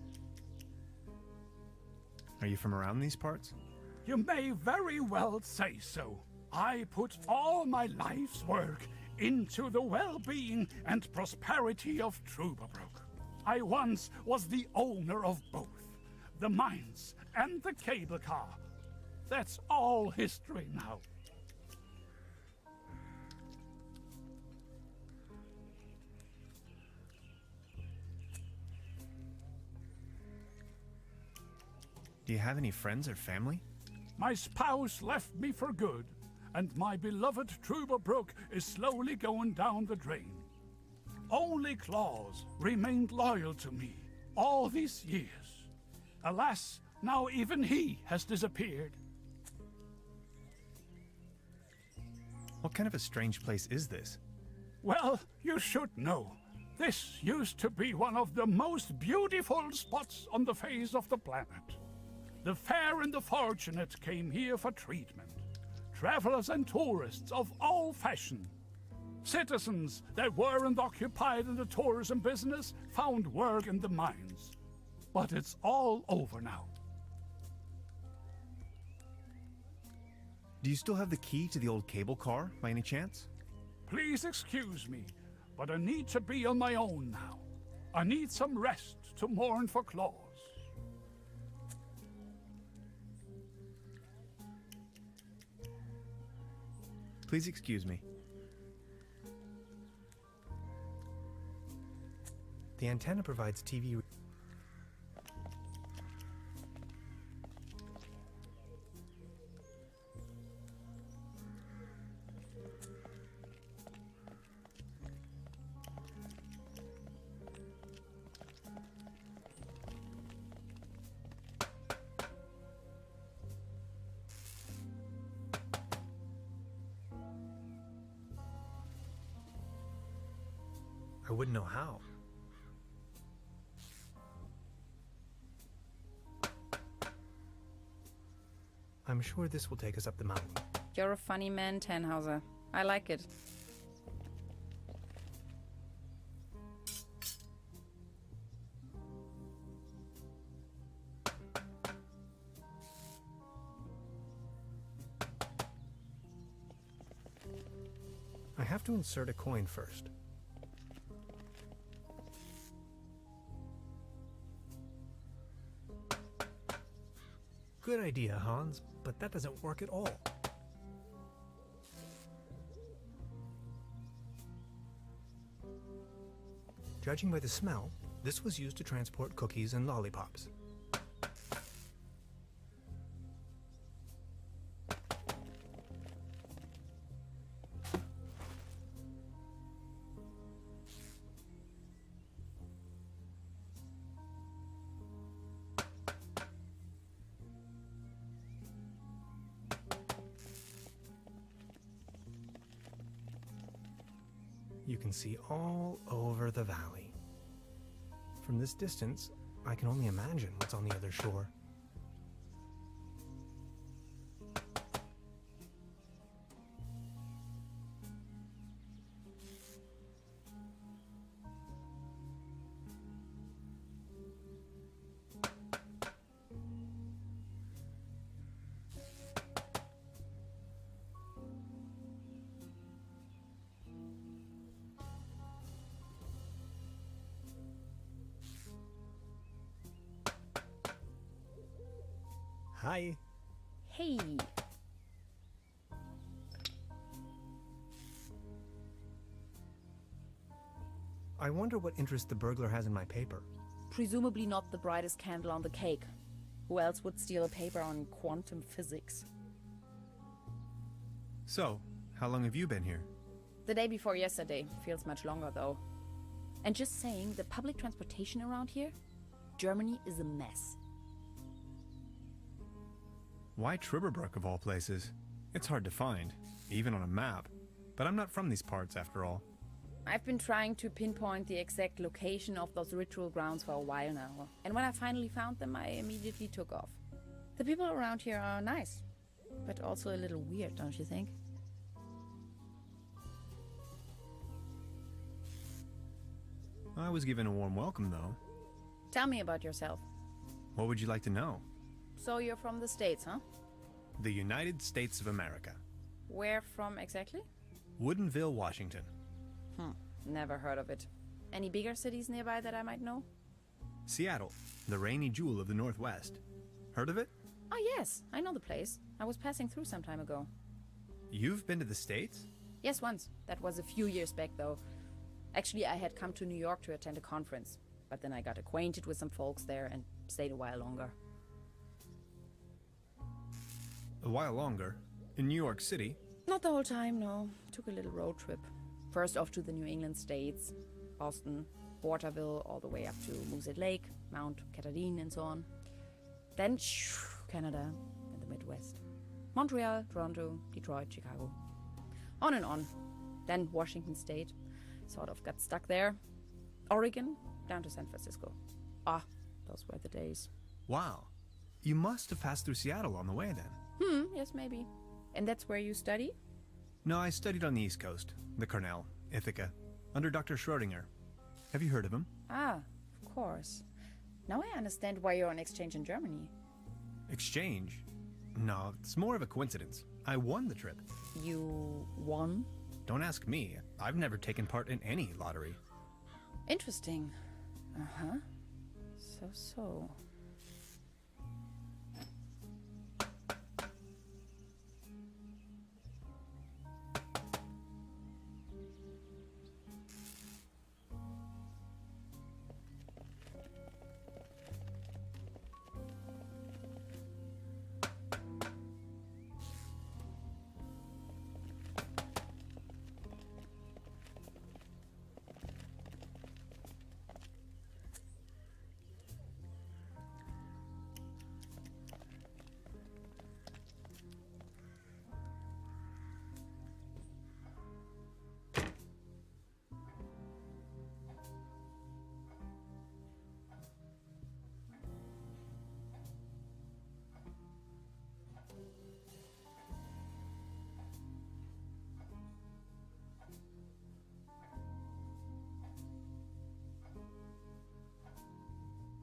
Are you from around these parts? You may very well say so. I put all my life's work into the well-being and prosperity of Trüberbrook. I once was the owner of both, the mines and the cable car. That's all history now. Do you have any friends or family? My spouse left me for good, and my beloved Trüberbrook is slowly going down the drain. Only Claus remained loyal to me all these years. Alas, now even he has disappeared. What kind of a strange place is this? Well, you should know. This used to be one of the most beautiful spots on the face of the planet. The fair and the fortunate came here for treatment. Travelers and tourists of all fashion. Citizens that weren't occupied in the tourism business found work in the mines. But it's all over now. Do you still have the key to the old cable car, by any chance? Please excuse me, but I need to be on my own now. I need some rest to mourn for Claus. Please excuse me. The antenna provides TV. I wouldn't know how. I'm sure this will take us up the mountain. You're a funny man, Tannhauser. I like it. I have to insert a coin first. Good idea, Hans, but that doesn't work at all. Judging by the smell, this was used to transport cookies and lollipops. You can see all over the valley. From this distance, I can only imagine what's on the other shore. Hi. Hey. I wonder what interest the burglar has in my paper. Presumably not the brightest candle on the cake. Who else would steal a paper on quantum physics? So, how long have you been here? The day before yesterday. Feels much longer, though. And just saying, the public transportation around here? Germany is a mess. Why Trüberbrook of all places? It's hard to find, even on a map. But I'm not from these parts, after all. I've been trying to pinpoint the exact location of those ritual grounds for a while now. And when I finally found them, I immediately took off. The people around here are nice. But also a little weird, don't you think? I was given a warm welcome, though. Tell me about yourself. What would you like to know? So you're from the States, huh? The United States of America. Where from exactly? Woodinville, Washington. Never heard of it. Any bigger cities nearby that I might know? Seattle, the rainy jewel of the Northwest. Heard of it? Oh yes, I know the place. I was passing through some time ago. You've been to the States? Yes, once. That was a few years back, though. Actually, I had come to New York to attend a conference. But then I got acquainted with some folks there and stayed a while longer. A while longer? In New York City? Not the whole time, no. Took a little road trip. First off to the New England states, Boston, Waterville, all the way up to Moosehead Lake, Mount Katahdin, and so on. Then, Canada and the Midwest. Montreal, Toronto, Detroit, Chicago. On and on. Then Washington State. Sort of got stuck there. Oregon, down to San Francisco. Ah, those were the days. Wow. You must have passed through Seattle on the way then. Yes, maybe. And that's where you study? No, I studied on the East Coast. The Cornell, Ithaca, under Dr. Schrodinger. Have you heard of him? Ah, of course. Now I understand why you're on exchange in Germany. Exchange? No, it's more of a coincidence. I won the trip. You won? Don't ask me. I've never taken part in any lottery. Interesting. Uh-huh. So.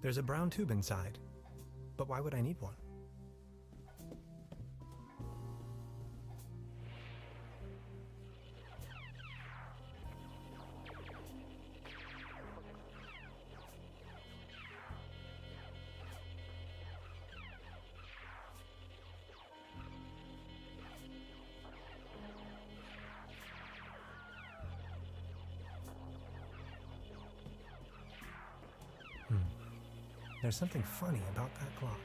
There's a brown tube inside. But why would I need one? There's something funny about that clock.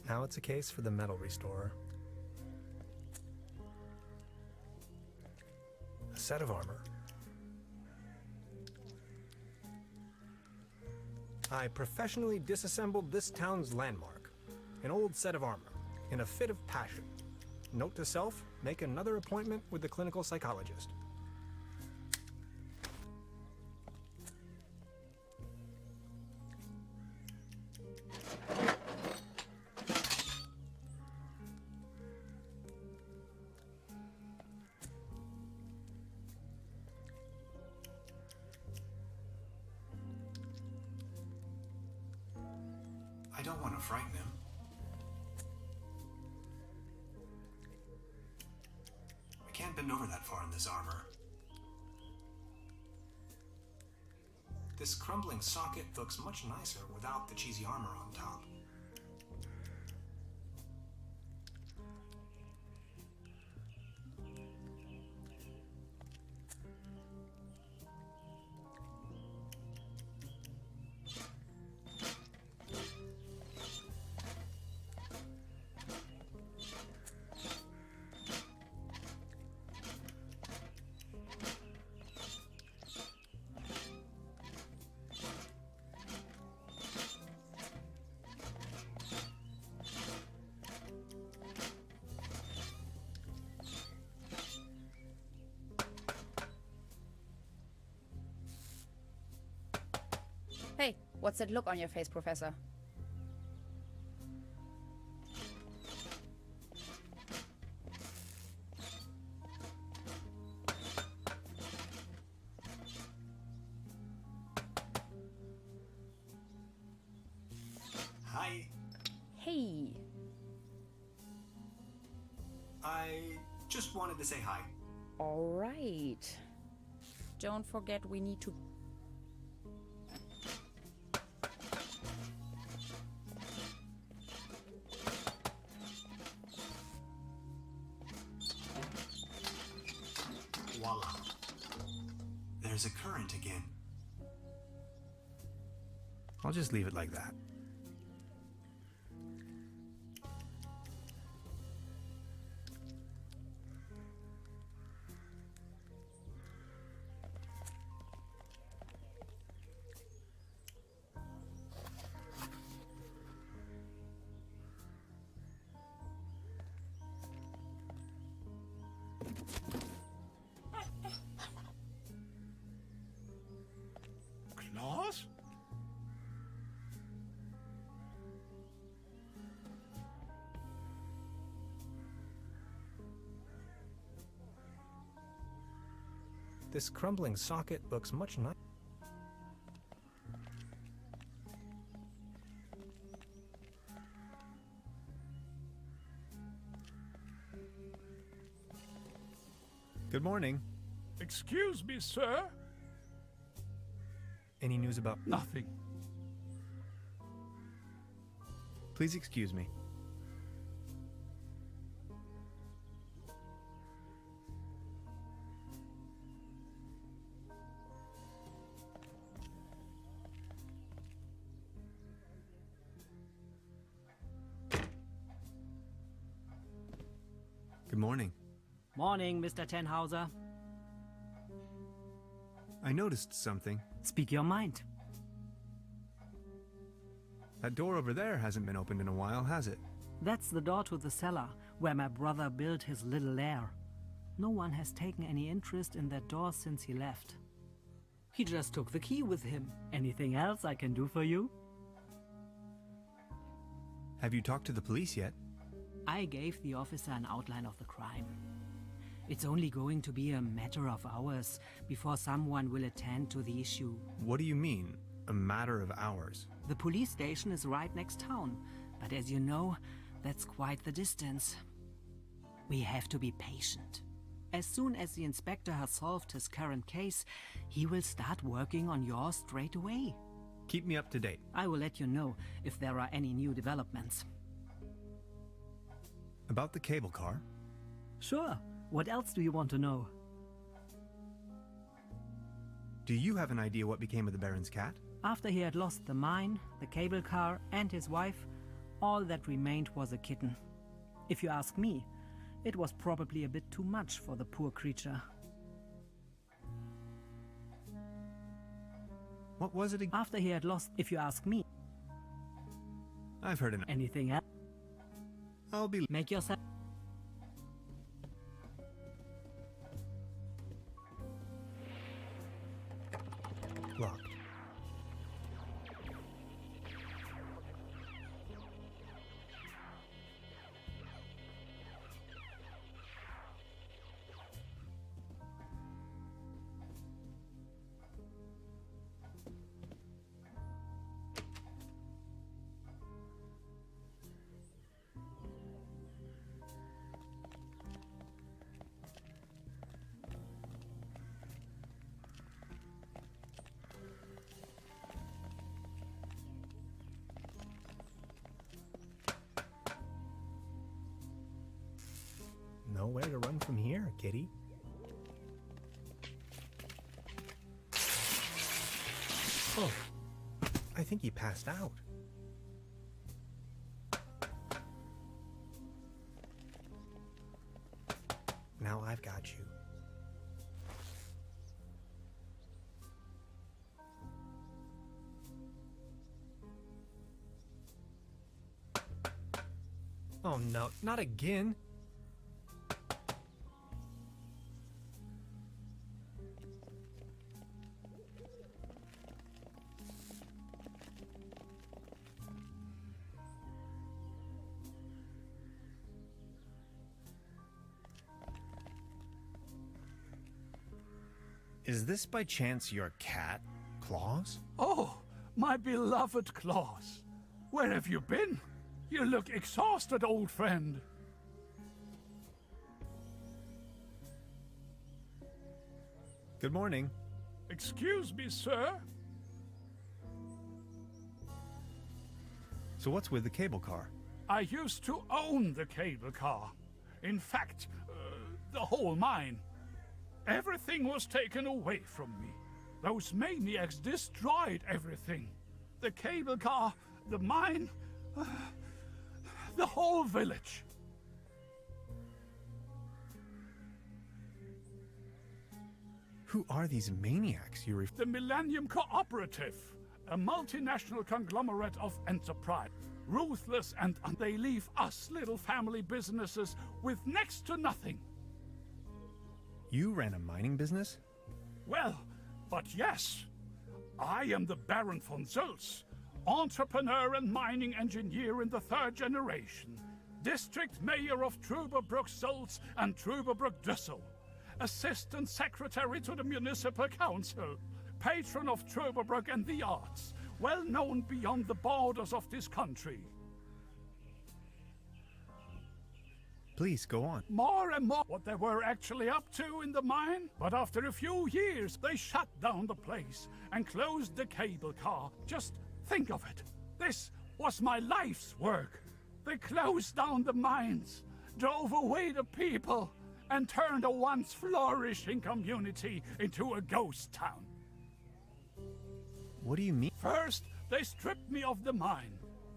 Now it's a case for the metal restorer. A set of armor. I professionally disassembled this town's landmark, an old set of armor, in a fit of passion. Note to self, make another appointment with the clinical psychologist. I don't want to frighten him. I can't bend over that far in this armor. This crumbling socket looks much nicer without the cheesy armor on top. Hey, what's that look on your face, Professor? Hi. Hey. I just wanted to say hi. All right. Don't forget we need to... Voila. There's a current again. I'll just leave it like that. Claws? This crumbling socket looks much nicer. Good morning. Excuse me, sir? Any news about... Nothing. Please excuse me. Good morning. Morning, Mr. Tenhauser. I noticed something. Speak your mind. That door over there hasn't been opened in a while, has it? That's the door to the cellar, where my brother built his little lair. No one has taken any interest in that door since he left. He just took the key with him. Anything else I can do for you? Have you talked to the police yet? I gave the officer an outline of the crime. It's only going to be a matter of hours before someone will attend to the issue. What do you mean, a matter of hours? The police station is right next town, but as you know, that's quite the distance. We have to be patient. As soon as the inspector has solved his current case, he will start working on yours straight away. Keep me up to date. I will let you know if there are any new developments. About the cable car? Sure. What else do you want to know? Do you have an idea what became of the Baron's cat? After he had lost the mine, the cable car, and his wife, all that remained was a kitten. If you ask me, it was probably a bit too much for the poor creature. What was it again? After he had lost, if you ask me. I've heard enough. Anything else? I'll be... Make yourself... from here, kitty. Oh, I think he passed out. Now I've got you. Oh no, not again. Is this by chance your cat, Claus? Oh, my beloved Claus. Where have you been? You look exhausted, old friend. Good morning. Excuse me, sir. So what's with the cable car? I used to own the cable car. In fact, the whole mine. Everything was taken away from me. Those maniacs destroyed everything. The cable car, the mine, the whole village. Who are these maniacs you The Millennium Cooperative, a multinational conglomerate of enterprise. Ruthless, and they leave us little family businesses with next to nothing. You ran a mining business? Well, but yes. I am the Baron von Zölz, entrepreneur and mining engineer in the third generation, district mayor of Trüberbrook Zölz and Trüberbrook Düssel, assistant secretary to the municipal council, patron of Trüberbrook and the arts, well known beyond the borders of this country. Please, go on. More and more what they were actually up to in the mine, but after a few years they shut down the place and closed the cable car. Just think of it. This was my life's work. They closed down the mines, drove away the people, and turned a once flourishing community into a ghost town. What do you mean? First, they stripped me of the mine.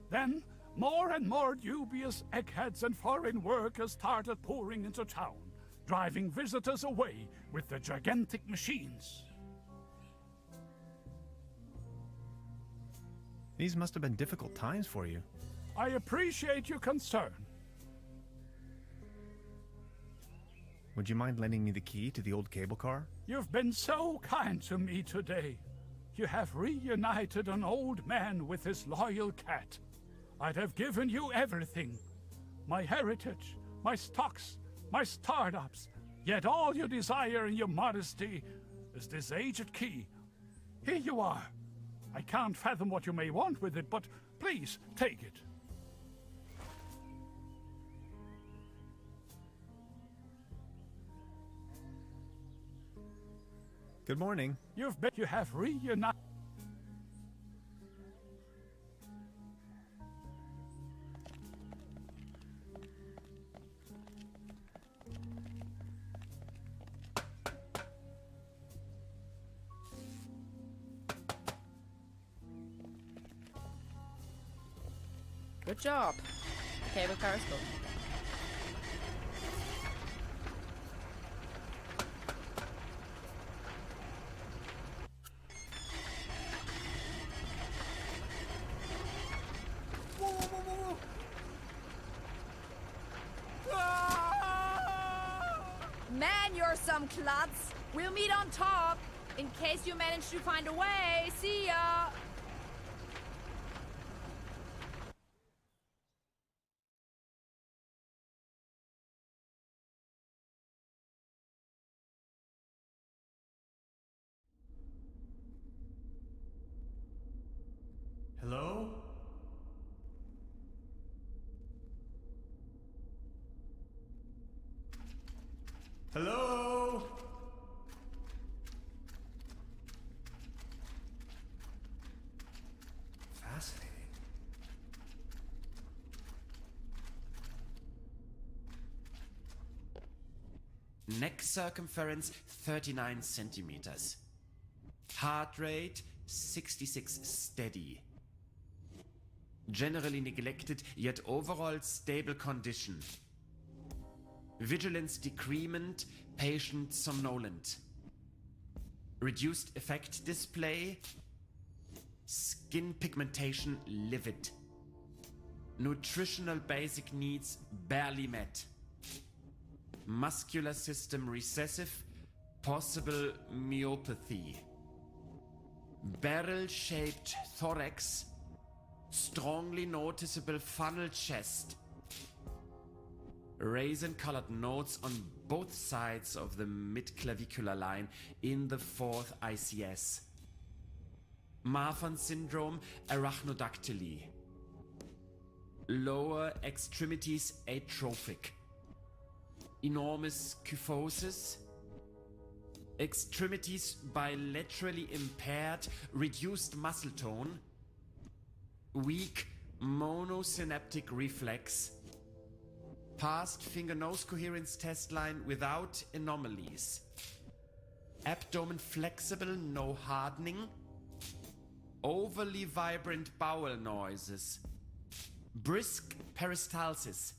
Then, more and more dubious eggheads and foreign workers started pouring into town, driving visitors away with the gigantic machines. These must have been difficult times for you. I appreciate your concern. Would you mind lending me the key to the old cable car? You've been so kind to me today. You have reunited an old man with his loyal cat. I'd have given you everything. My heritage, my stocks, my startups. Yet all you desire in your modesty is this aged key. Here you are. I can't fathom what you may want with it, but please, take it. Good morning. You have reunited. Good job. The cable car is full. Man, you're some klutz. We'll meet on top. In case you manage to find a way. See ya. Hello? Hello? Fascinating. Neck circumference 39 centimeters. Heart rate 66 steady. Generally neglected, yet overall stable condition. Vigilance decrement, patient somnolent. Reduced effect display. Skin pigmentation livid. Nutritional basic needs barely met. Muscular system recessive, possible myopathy. Barrel-shaped thorax, strongly noticeable funnel chest. Raisin-colored nodes on both sides of the mid-clavicular line in the 4th ICS. Marfan syndrome, arachnodactyly. Lower extremities atrophic. Enormous kyphosis. Extremities bilaterally impaired, reduced muscle tone. Weak monosynaptic reflex. Past finger-nose coherence test line without anomalies. Abdomen flexible, no hardening. Overly vibrant bowel noises. Brisk peristalsis.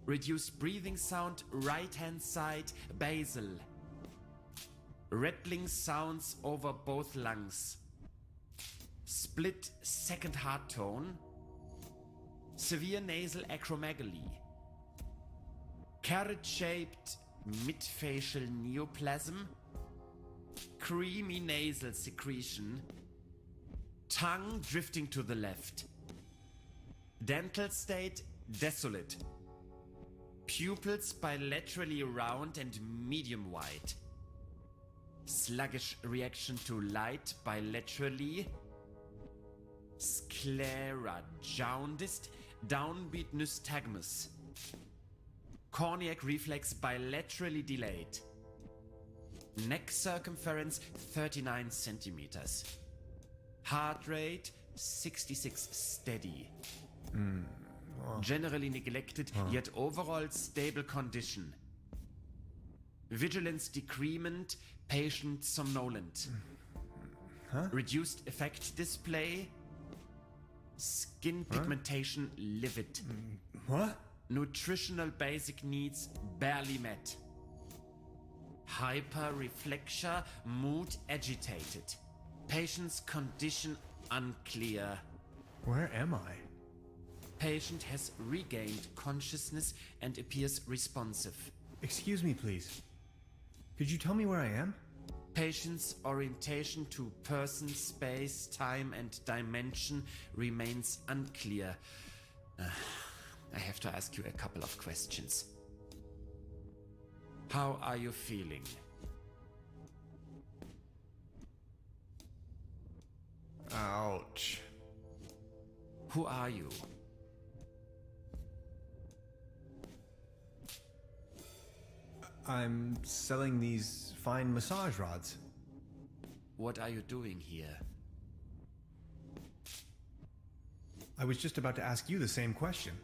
Reduced breathing sound, right-hand side, basal. Rattling sounds over both lungs. Split second heart tone. Severe nasal acromegaly. Carrot-shaped midfacial neoplasm. Creamy nasal secretion. Tongue drifting to the left. Dental state desolate. Pupils bilaterally round and medium wide. Sluggish reaction to light bilaterally. Sclera jaundiced, downbeat nystagmus. Corneac reflex bilaterally delayed. Neck circumference 39 centimeters. Heart rate 66 steady. Generally neglected, yet overall stable condition. Vigilance decrement, patient somnolent. Reduced effect display. Skin pigmentation livid. What? Nutritional basic needs barely met. Hyperreflexia, mood agitated. Patient's condition unclear. Where am I? Patient has regained consciousness and appears responsive. Excuse me, please. Could you tell me where I am? Patient's orientation to person, space, time, and dimension remains unclear. I have to ask you a couple of questions. How are you feeling? Ouch. Who are you? I'm selling these fine massage rods. What are you doing here? I was just about to ask you the same question.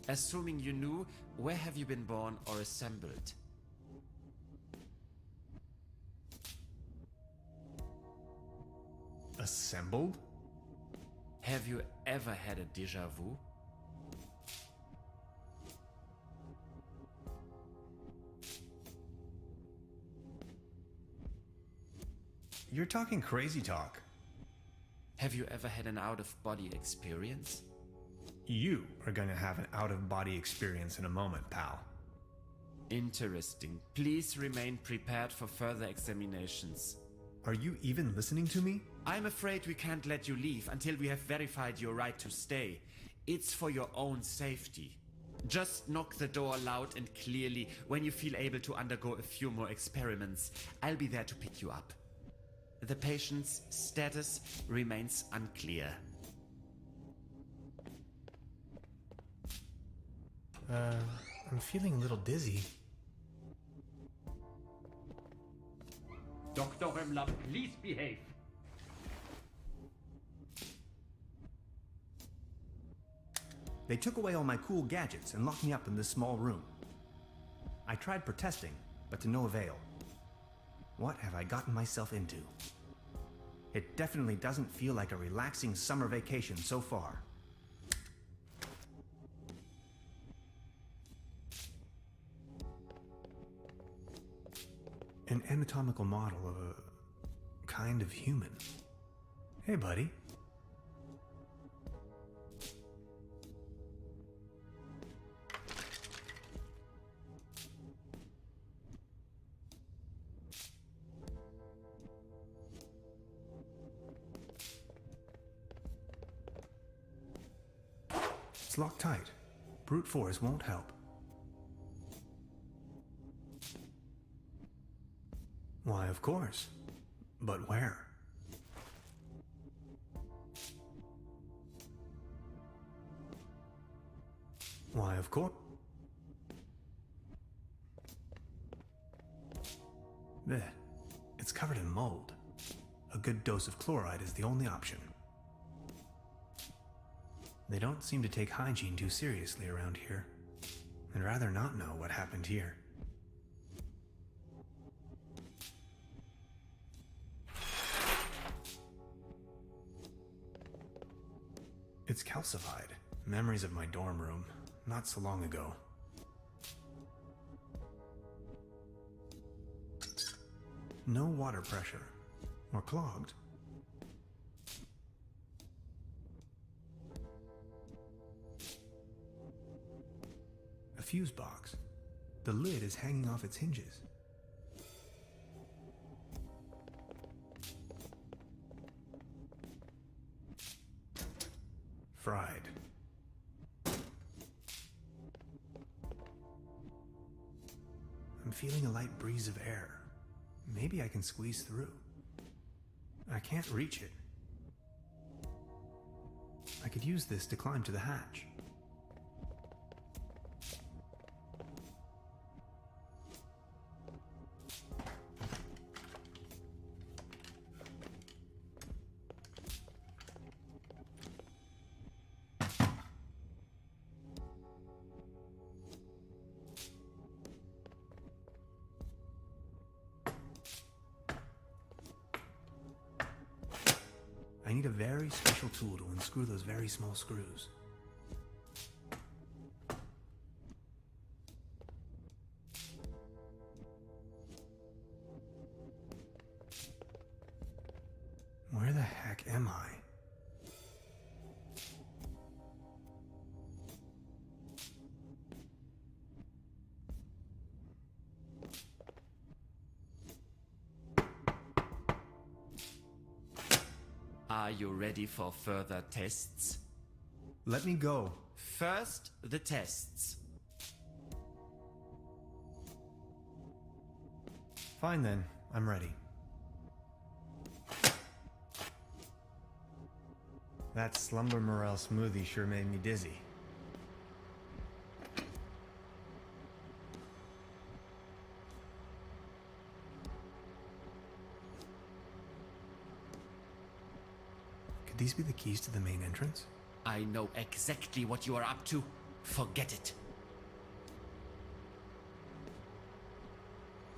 Assuming you knew, where have you been born or assembled? Assembled? Have you ever had a déjà vu? You're talking crazy talk. Have you ever had an out-of-body experience? You are gonna have an out-of-body experience in a moment, pal. Interesting. Please remain prepared for further examinations. Are you even listening to me? I'm afraid we can't let you leave until we have verified your right to stay. It's for your own safety. Just knock the door loud and clearly when you feel able to undergo a few more experiments. I'll be there to pick you up. The patient's status remains unclear. I'm feeling a little dizzy. Dr. Remmler, please behave. They took away all my cool gadgets and locked me up in this small room. I I tried protesting, but to no avail. What have I gotten myself into? It definitely doesn't feel like a relaxing summer vacation so far. An anatomical model of a kind of human. Hey, buddy. It's locked tight. Brute force won't help. Why, of course. But where? Why, of course. Bleh. It's covered in mold. A good dose of chloride is the only option. They don't seem to take hygiene too seriously around here. I'd rather not know what happened here. It's calcified. Memories of my dorm room, not so long ago. No water pressure, or clogged. A fuse box. The lid is hanging off its hinges. Fried. I'm feeling a light breeze of air. Maybe I can squeeze through. I can't reach it. I could use this to climb to the hatch. I need a very special tool to unscrew those very small screws. Where the heck am I? Are you ready for further tests? Let me go. First, the tests. Fine then, I'm ready. That slumber morale smoothie sure made me dizzy. Could these be the keys to the main entrance? I know exactly what you are up to. Forget it.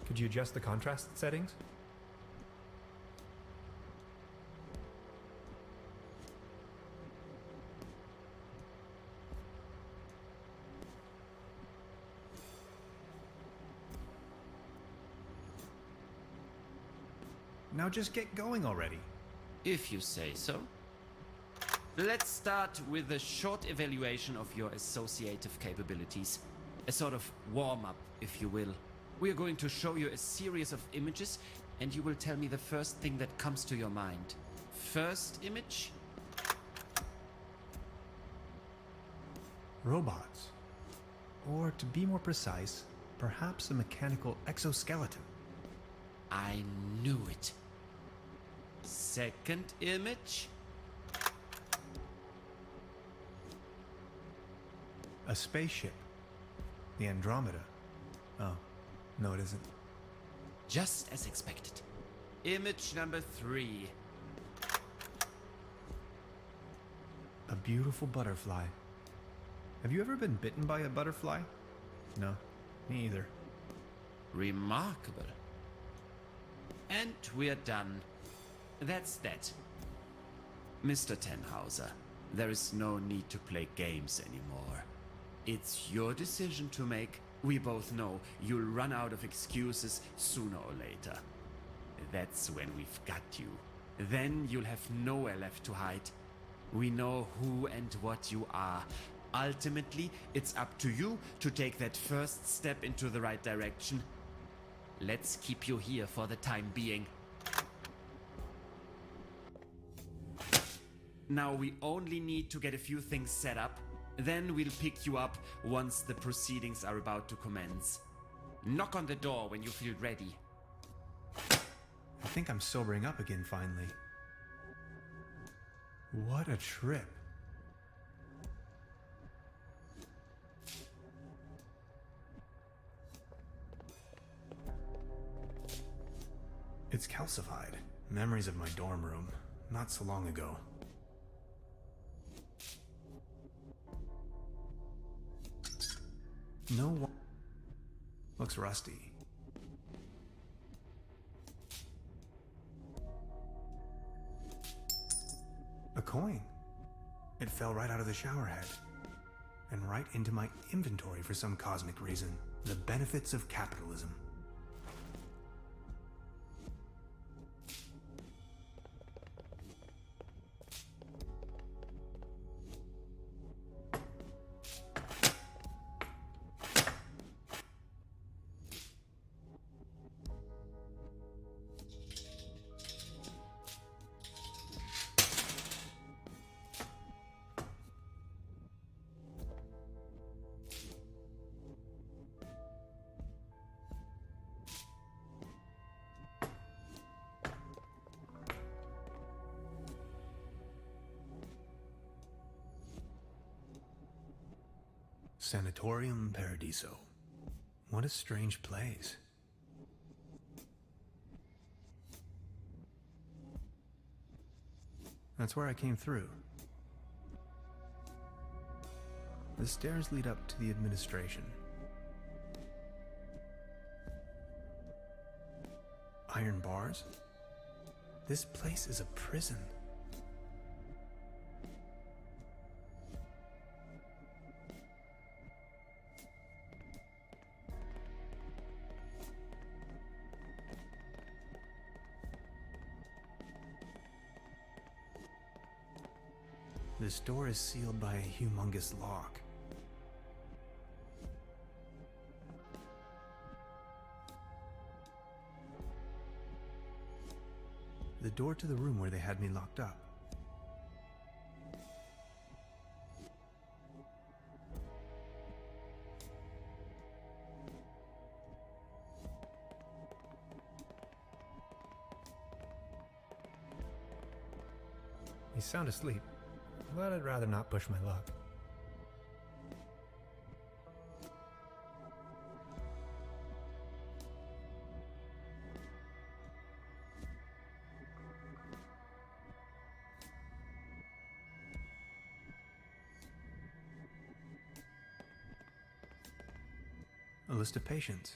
Could you adjust the contrast settings? Now just get going already. If you say so. Let's start with a short evaluation of your associative capabilities. A sort of warm-up, if you will. We are going to show you a series of images, and you will tell me the first thing that comes to your mind. First image? Robots. Or to be more precise, perhaps a mechanical exoskeleton. I knew it. Second image? A spaceship. The Andromeda. Oh, no it isn't. Just as expected. Image number 3. A beautiful butterfly. Have you ever been bitten by a butterfly? No, me either. Remarkable. And we're done. That's that. Mr. Tenhauser, there is no need to play games anymore. It's your decision to make. We both know you'll run out of excuses sooner or later. That's when we've got you. Then you'll have nowhere left to hide. We know who and what you are. Ultimately, it's up to you to take that first step into the right direction. Let's keep you here for the time being. Now we only need to get a few things set up. Then we'll pick you up once the proceedings are about to commence. Knock on the door when you feel ready. I think I'm sobering up again finally. What a trip. It's calcified. Memories of my dorm room, not so long ago. No one looks rusty. A coin. It fell right out of the shower head and right into my inventory for some cosmic reason. The benefits of capitalism. Sanatorium Paradiso. What a strange place. That's where I came through. The stairs lead up to the administration. Iron bars? This place is a prison. This door is sealed by a humongous lock. The door to the room where they had me locked up. He's sound asleep, but I'd rather not push my luck. A list of patients.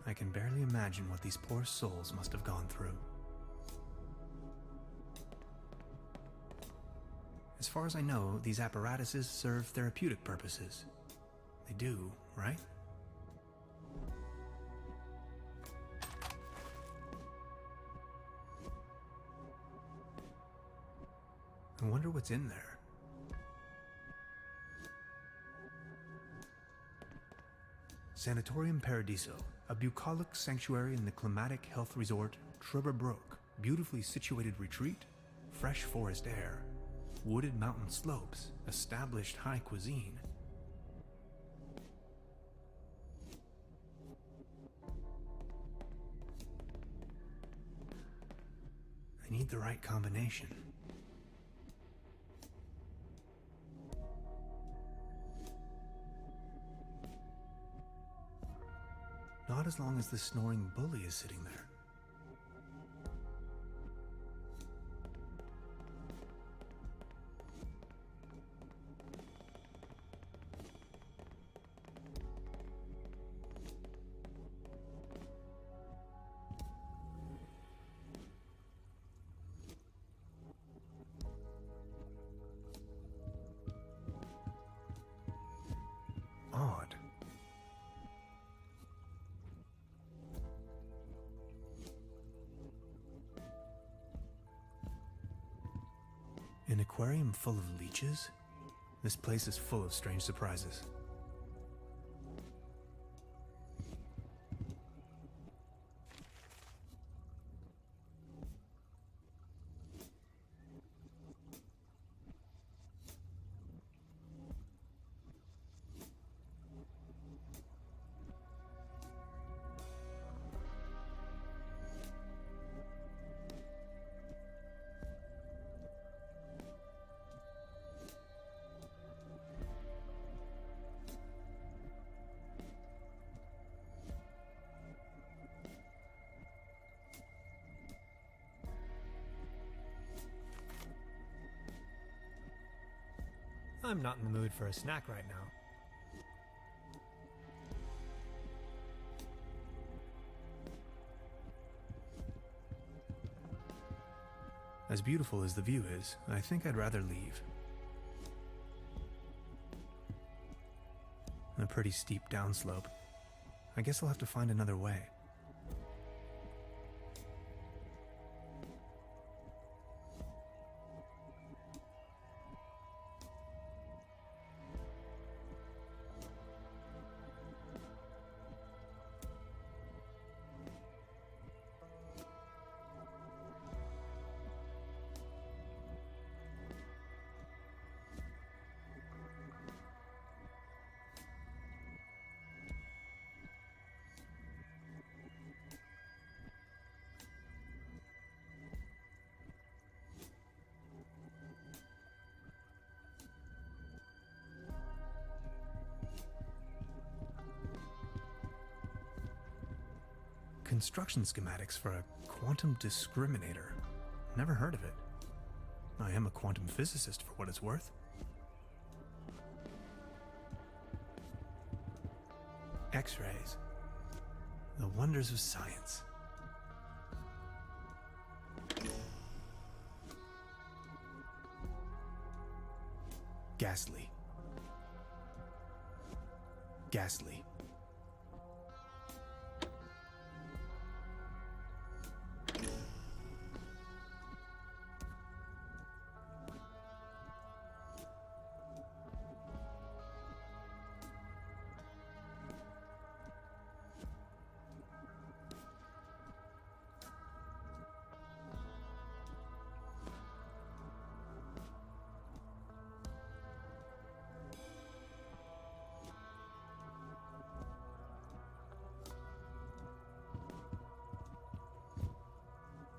I can barely imagine what these poor souls must have gone through. As far as I know, these apparatuses serve therapeutic purposes. They do, right? I wonder what's in there. Sanatorium Paradiso, a bucolic sanctuary in the climatic health resort Trüberbrook. Beautifully situated retreat, fresh forest air, wooded mountain slopes, established high cuisine. I need the right combination. Not as long as the snoring bully is sitting there. Odd. An aquarium full of leeches? This place is full of strange surprises. I'm not in the mood for a snack right now. As beautiful as the view is, I think I'd rather leave. A pretty steep downslope. I guess I'll have to find another way. Construction schematics for a quantum discriminator. Never heard of it. I am a quantum physicist for what it's worth. X-rays. The wonders of science. Ghastly. Ghastly.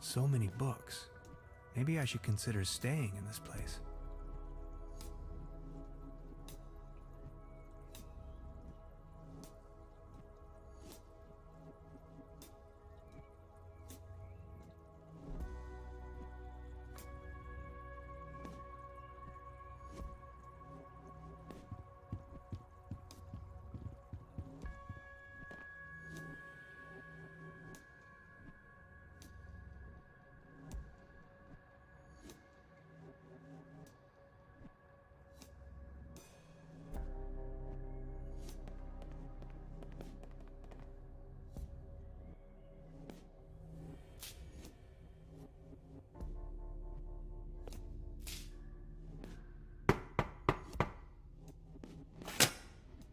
So many books. Maybe I should consider staying in this place.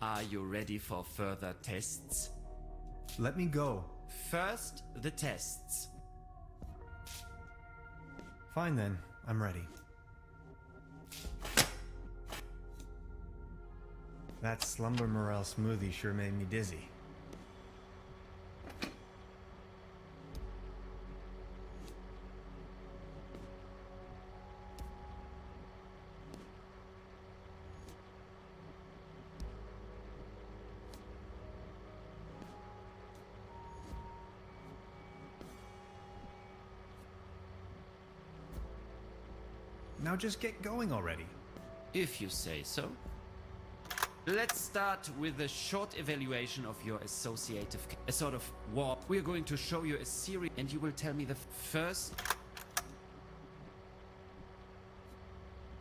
Are you ready for further tests? Let me go. First, the tests. Fine then, I'm ready. That slumber morel smoothie sure made me dizzy. Now just get going already. If you say so. Let's start with a short evaluation of your associative, a sort of warp. We're going to show you a series and you will tell me the first.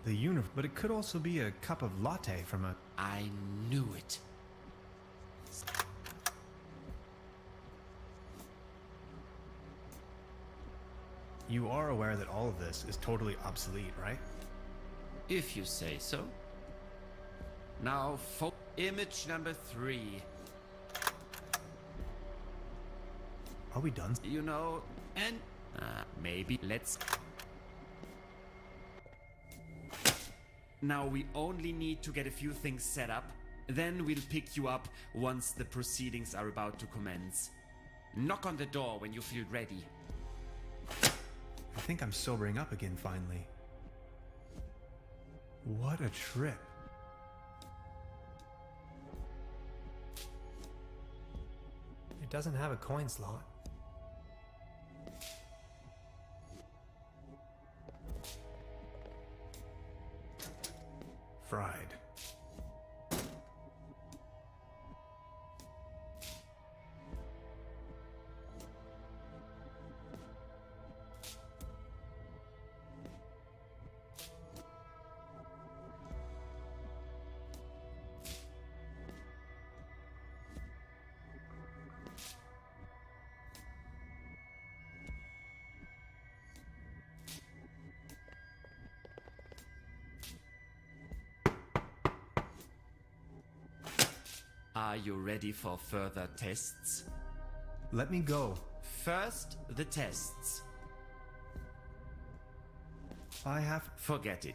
The but it could also be a cup of latte from a... I knew it. You are aware that all of this is totally obsolete, right? If you say so. Now, image number 3. Are we done? You know, and maybe let's... Now we only need to get a few things set up. Then we'll pick you up once the proceedings are about to commence. Knock on the door when you feel ready. I think I'm sobering up again finally. What a trip. It doesn't have a coin slot. Fried. Are you ready for further tests? Let me go. First, the tests. I have... Forget it.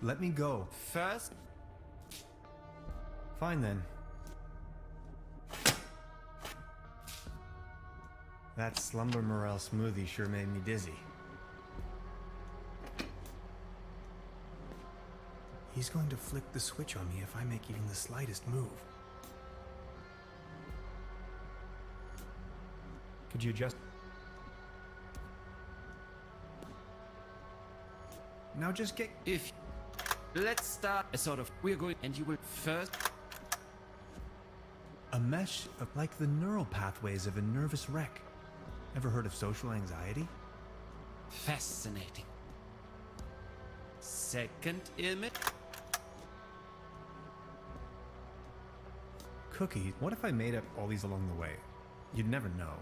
Let me go. First... Fine then. That slumber morel smoothie sure made me dizzy. He's going to flick the switch on me if I make even the slightest move. Could you just... Now just get... If... Let's start a sort of... We're going... And you will first... A mesh of like the neural pathways of a nervous wreck. Ever heard of social anxiety? Fascinating. Second image... Cookie, what if I made up all these along the way? You'd never know.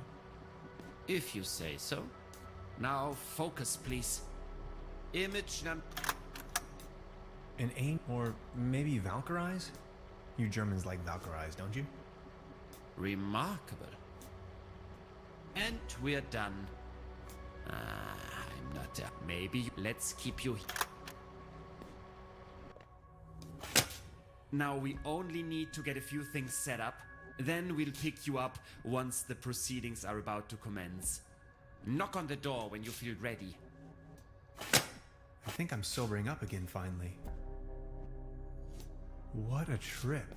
If you say so. Now focus, please. Image number... An aim, or maybe Valkyries? You Germans like Valkyries, don't you? Remarkable. And we're done. I'm not... maybe let's keep you... Now we only need to get a few things set up. Then we'll pick you up once the proceedings are about to commence. Knock on the door when you feel ready. I think I'm sobering up again finally. What a trip.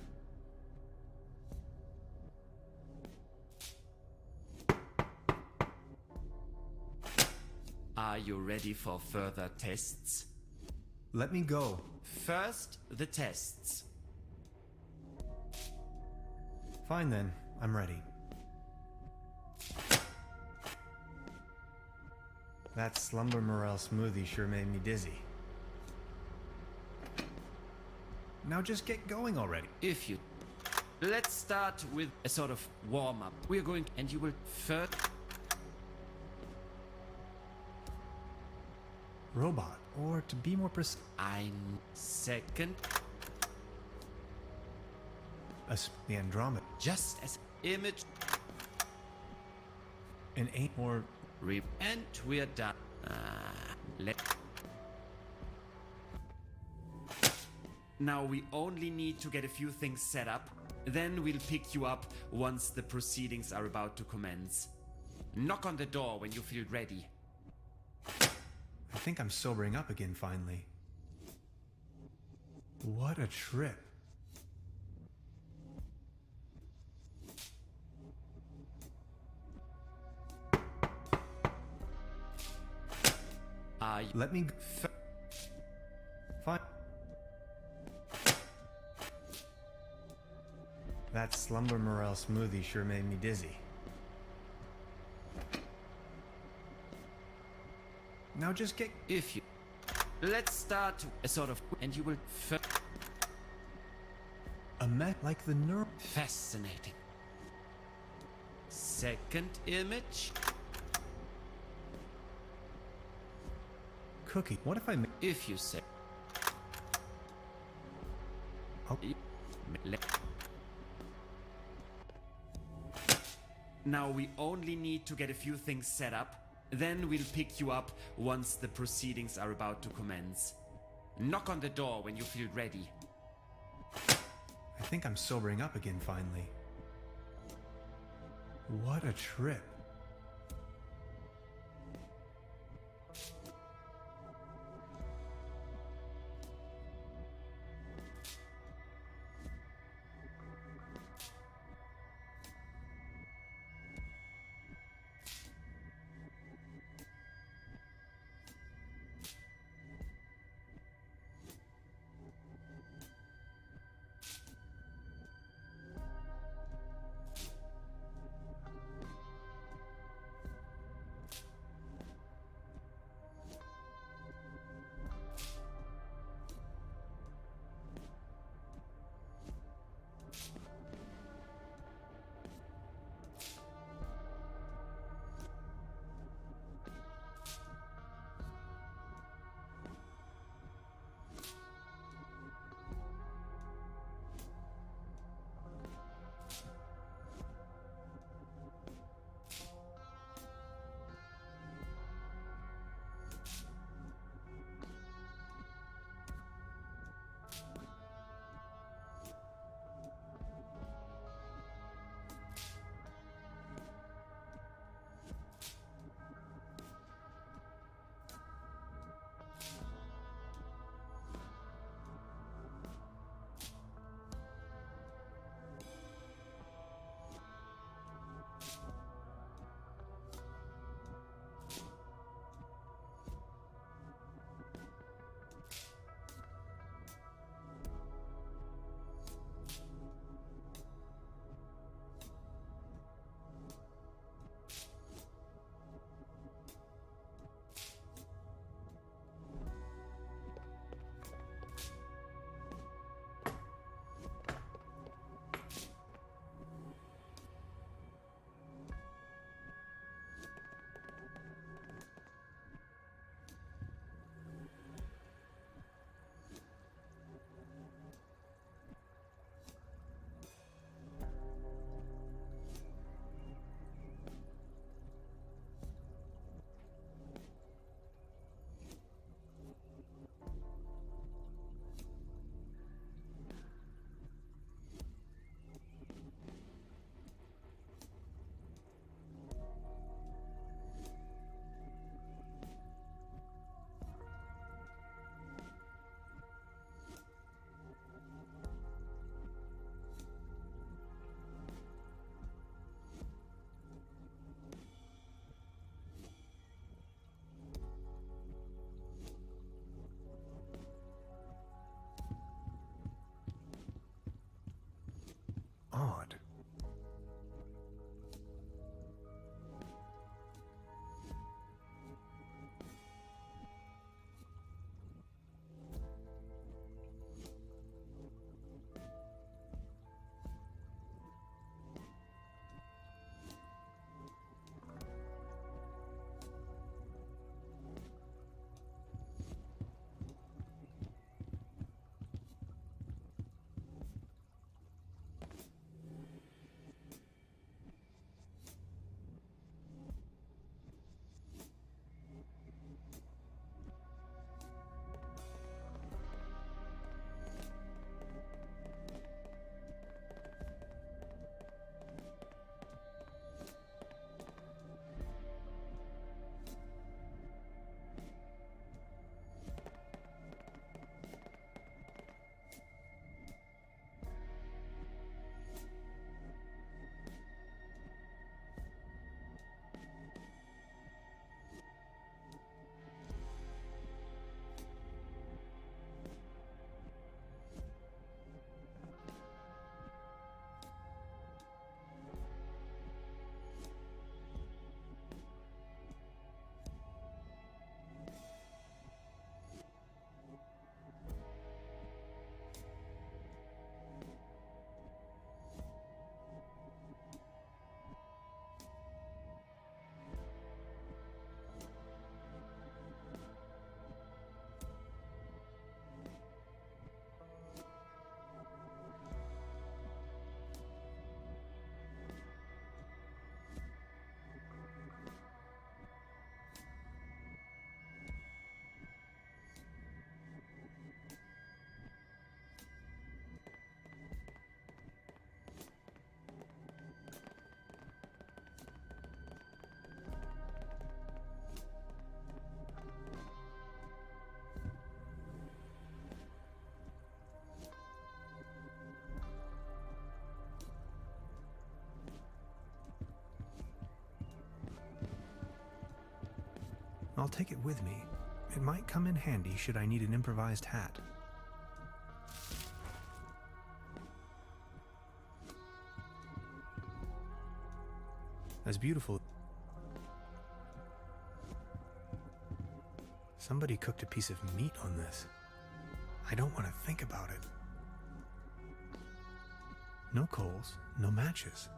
Are you ready for further tests? Let me go. First, the tests. Fine then, I'm ready. That slumber morel smoothie sure made me dizzy. Now just get going already. If you... Let's start with a sort of warm-up. We're going... And you will first... robot, or to be more precise, Ein second. the Andromeda, Just as image. an eight or And we're done. Now we only need to get a few things set up. Then we'll pick you up once the proceedings are about to commence. Knock on the door when you feel ready. I think I'm sobering up again finally. What a trip. Let me fine. That slumber morale smoothie sure made me dizzy. Now just get If you... Let's start a sort of... And you will... a mech like the neural Fascinating. Second image. cookie. What if I make If you say... Oh. Now we only need to get a few things set up. Then we'll pick you up once the proceedings are about to commence. Knock on the door when you feel ready. I think I'm sobering up again finally. What a trip. I'll take it with me. It might come in handy should I need an improvised hat. As beautiful. Somebody cooked a piece of meat on this. I don't want to think about it. No coals, no matches.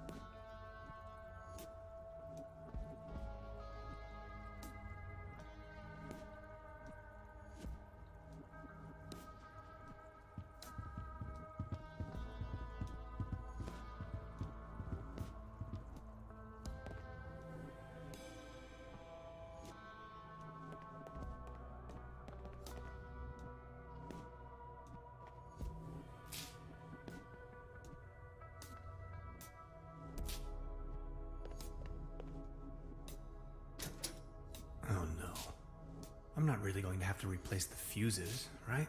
I'm not really going to have to replace the fuses, right?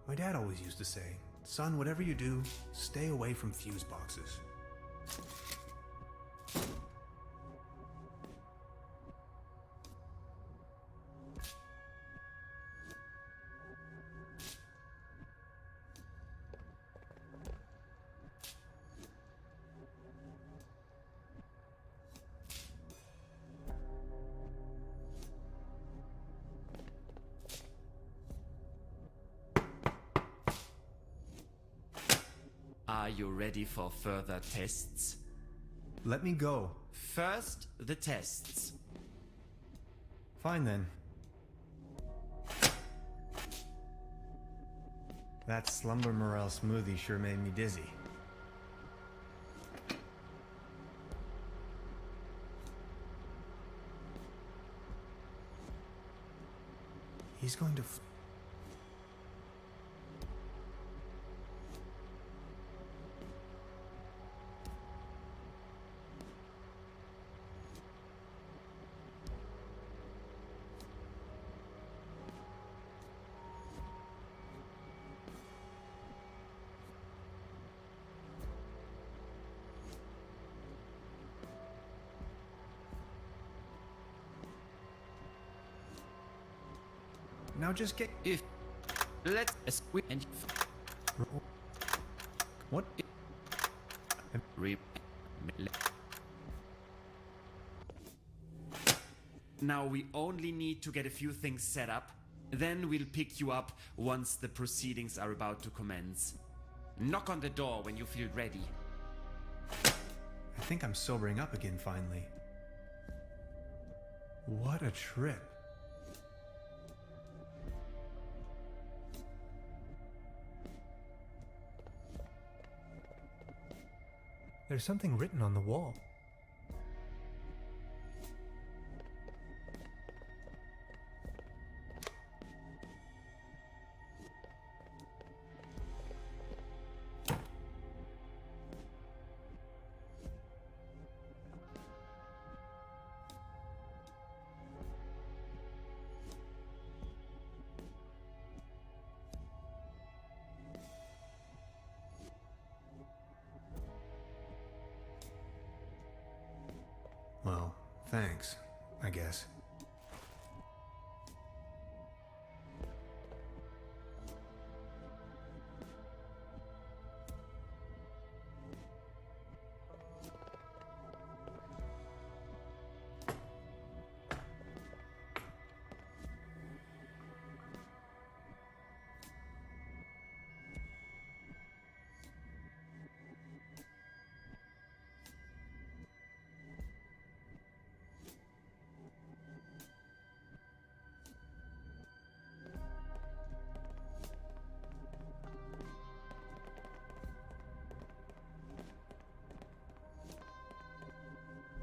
My dad always used to say, son, whatever you do, stay away from fuse boxes. Are you ready for further tests? Let me go. First, the tests. Fine then. That slumber morel smoothie sure made me dizzy. He's going to... Now just get... If let's squeeze and What? Now we only need to get a few things set up. Then we'll pick you up once the proceedings are about to commence. Knock on the door when you feel ready. I think I'm sobering up again finally. What a trip. There's something written on the wall. Well, thanks, I guess.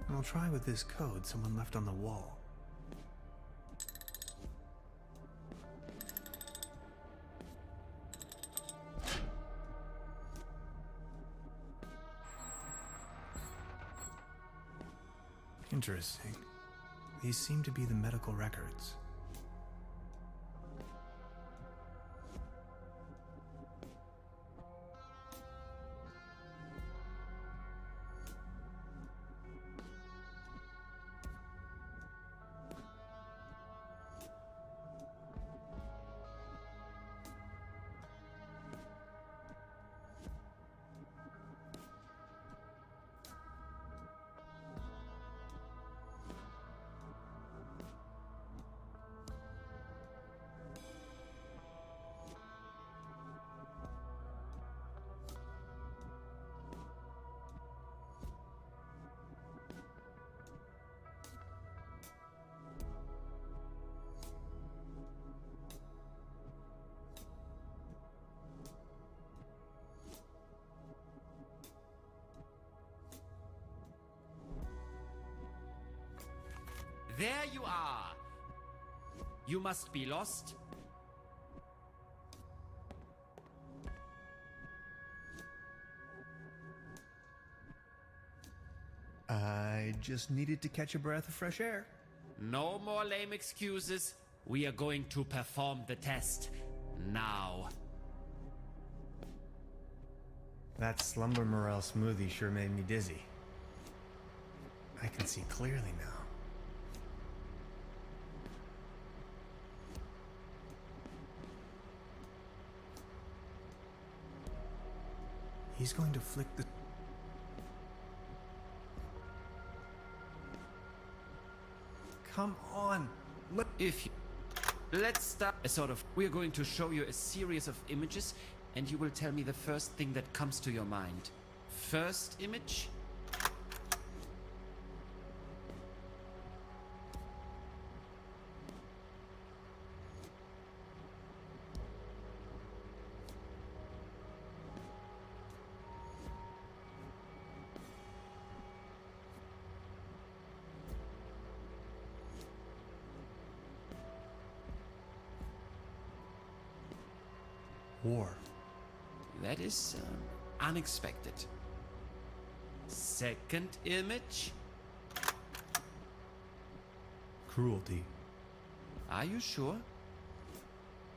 I'll try with this code someone left on the wall. Interesting. These seem to be the medical records. There you are! You must be lost. I just needed to catch a breath of fresh air. No more lame excuses. We are going to perform the test. Now. That slumber morel smoothie sure made me dizzy. I can see clearly now. He's going to flick the... Come on! Look! Let's start we're going to show you a series of images, and you will tell me the first thing that comes to your mind. First image? War. That is unexpected. Second image? Cruelty. Are you sure?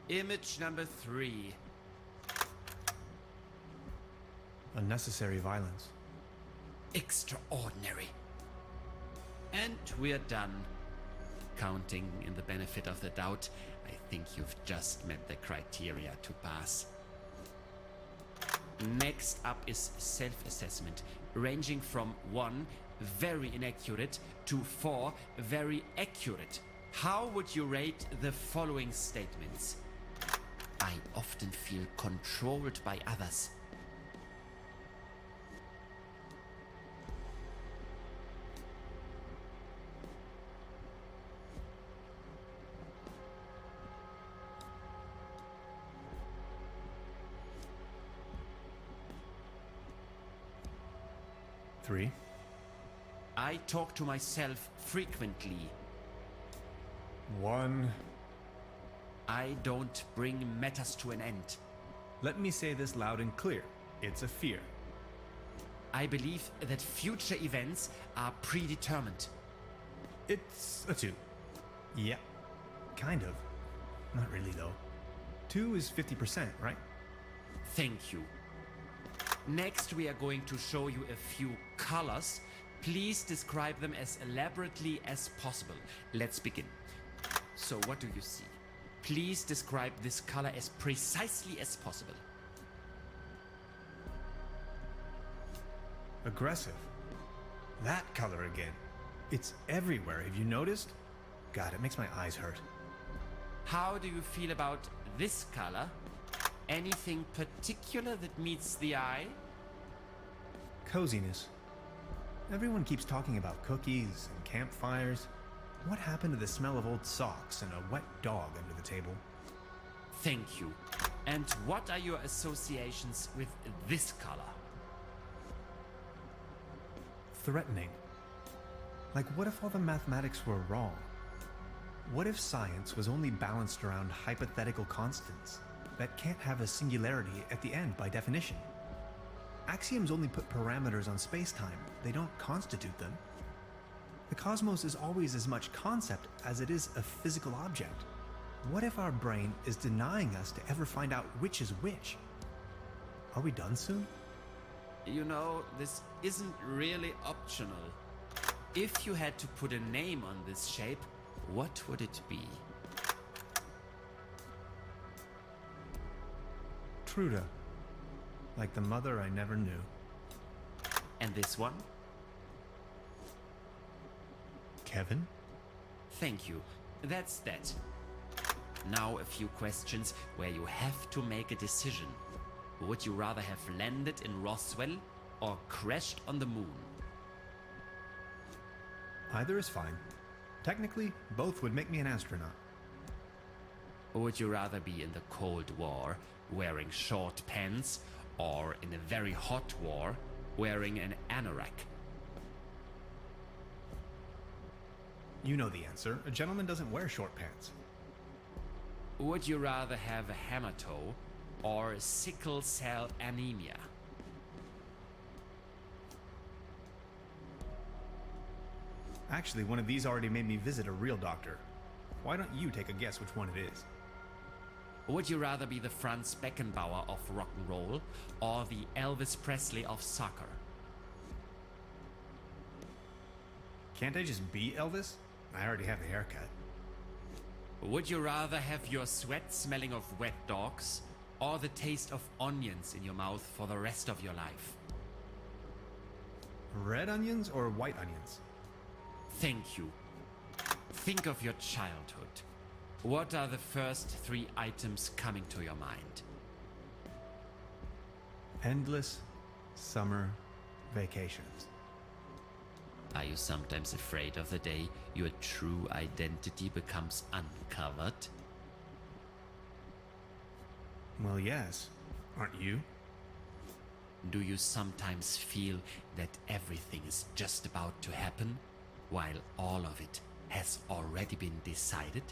Image number 3. Unnecessary violence. Extraordinary. And we're done. Counting in the benefit of the doubt, I think you've just met the criteria to pass. Next up is self-assessment, ranging from 1, very inaccurate, to 4, very accurate. How would you rate the following statements? I often feel controlled by others. Three. I talk to myself frequently. 1. I don't bring matters to an end. Let me say this loud and clear. It's a fear. I believe that future events are predetermined. It's a 2. Yeah, kind of. Not really, though. 2 is 50%, right? Thank you. Next, we are going to show you a few colors. Please describe them as elaborately as possible. Let's begin. So, what do you see? Please describe this color as precisely as possible. Aggressive. That color again. It's everywhere. Have you noticed? God, it makes my eyes hurt. How do you feel about this color? Anything particular that meets the eye? Coziness. Everyone keeps talking about cookies and campfires. What happened to the smell of old socks and a wet dog under the table? Thank you. And what are your associations with this color? Threatening. Like, what if all the mathematics were wrong? What if science was only balanced around hypothetical constants that can't have a singularity at the end by definition? Axioms only put parameters on space-time. They don't constitute them. The cosmos is always as much concept as it is a physical object. What if our brain is denying us to ever find out which is which? Are we done soon? You know, this isn't really optional. If you had to put a name on this shape, what would it be? Truda. Like the mother I never knew. And this one? Kevin? Thank you. That's that. Now a few questions where you have to make a decision. Would you rather have landed in Roswell or crashed on the moon? Either is fine. Technically, both would make me an astronaut. Would you rather be in the Cold War wearing short pants or in a very hot war wearing an anorak? You know the answer. A gentleman doesn't wear short pants. Would you rather have a hammer toe or sickle cell anemia? Actually, one of these already made me visit a real doctor. Why don't you take a guess which one it is? Would you rather be the Franz Beckenbauer of rock and roll or the Elvis Presley of soccer? Can't I just be Elvis? I already have the haircut. Would you rather have your sweat smelling of wet dogs or the taste of onions in your mouth for the rest of your life? Red onions or white onions? Thank you. Think of your childhood. What are the first 3 items coming to your mind? Endless summer vacations. Are you sometimes afraid of the day your true identity becomes uncovered? Well, yes. Aren't you? Do you sometimes feel that everything is just about to happen, while all of it has already been decided?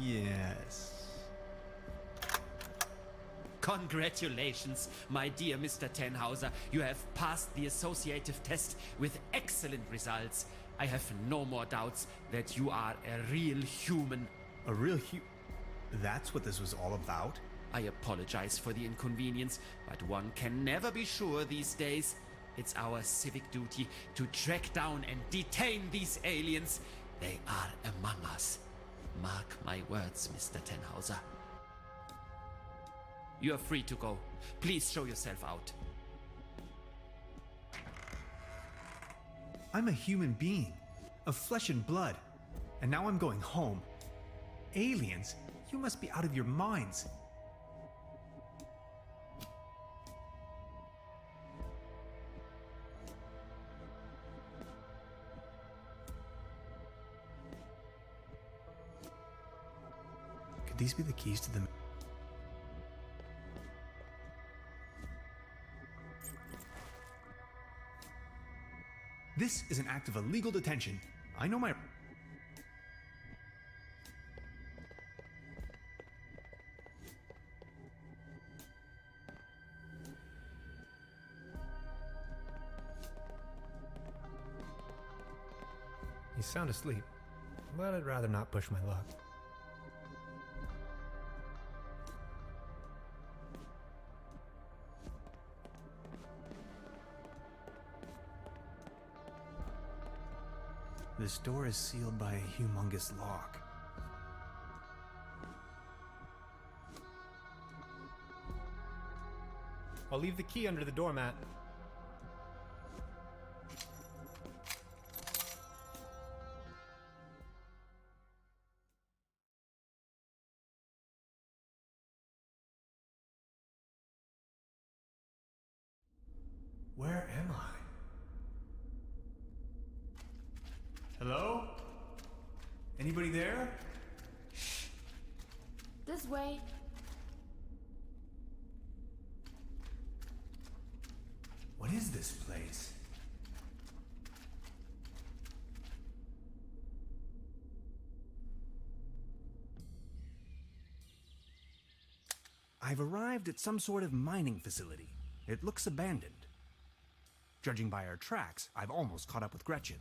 Yes. Congratulations, my dear Mr. Tannhauser. You have passed the associative test with excellent results. I have no more doubts that you are a real human. A real That's what this was all about? I apologize for the inconvenience, but one can never be sure these days. It's our civic duty to track down and detain these aliens. They are among us. Mark my words, Mr. Tannhauser. You are free to go. Please show yourself out. I'm a human being, of flesh and blood, and now I'm going home. Aliens? You must be out of your minds. Could these be the keys to the... This is an act of illegal detention. I know my... He's sound asleep, but I'd rather not push my luck. This door is sealed by a humongous lock. I'll leave the key under the doormat. Where am I? Hello? Anybody there? This way. What is this place? I've arrived at some sort of mining facility. It looks abandoned. Judging by our tracks, I've almost caught up with Gretchen.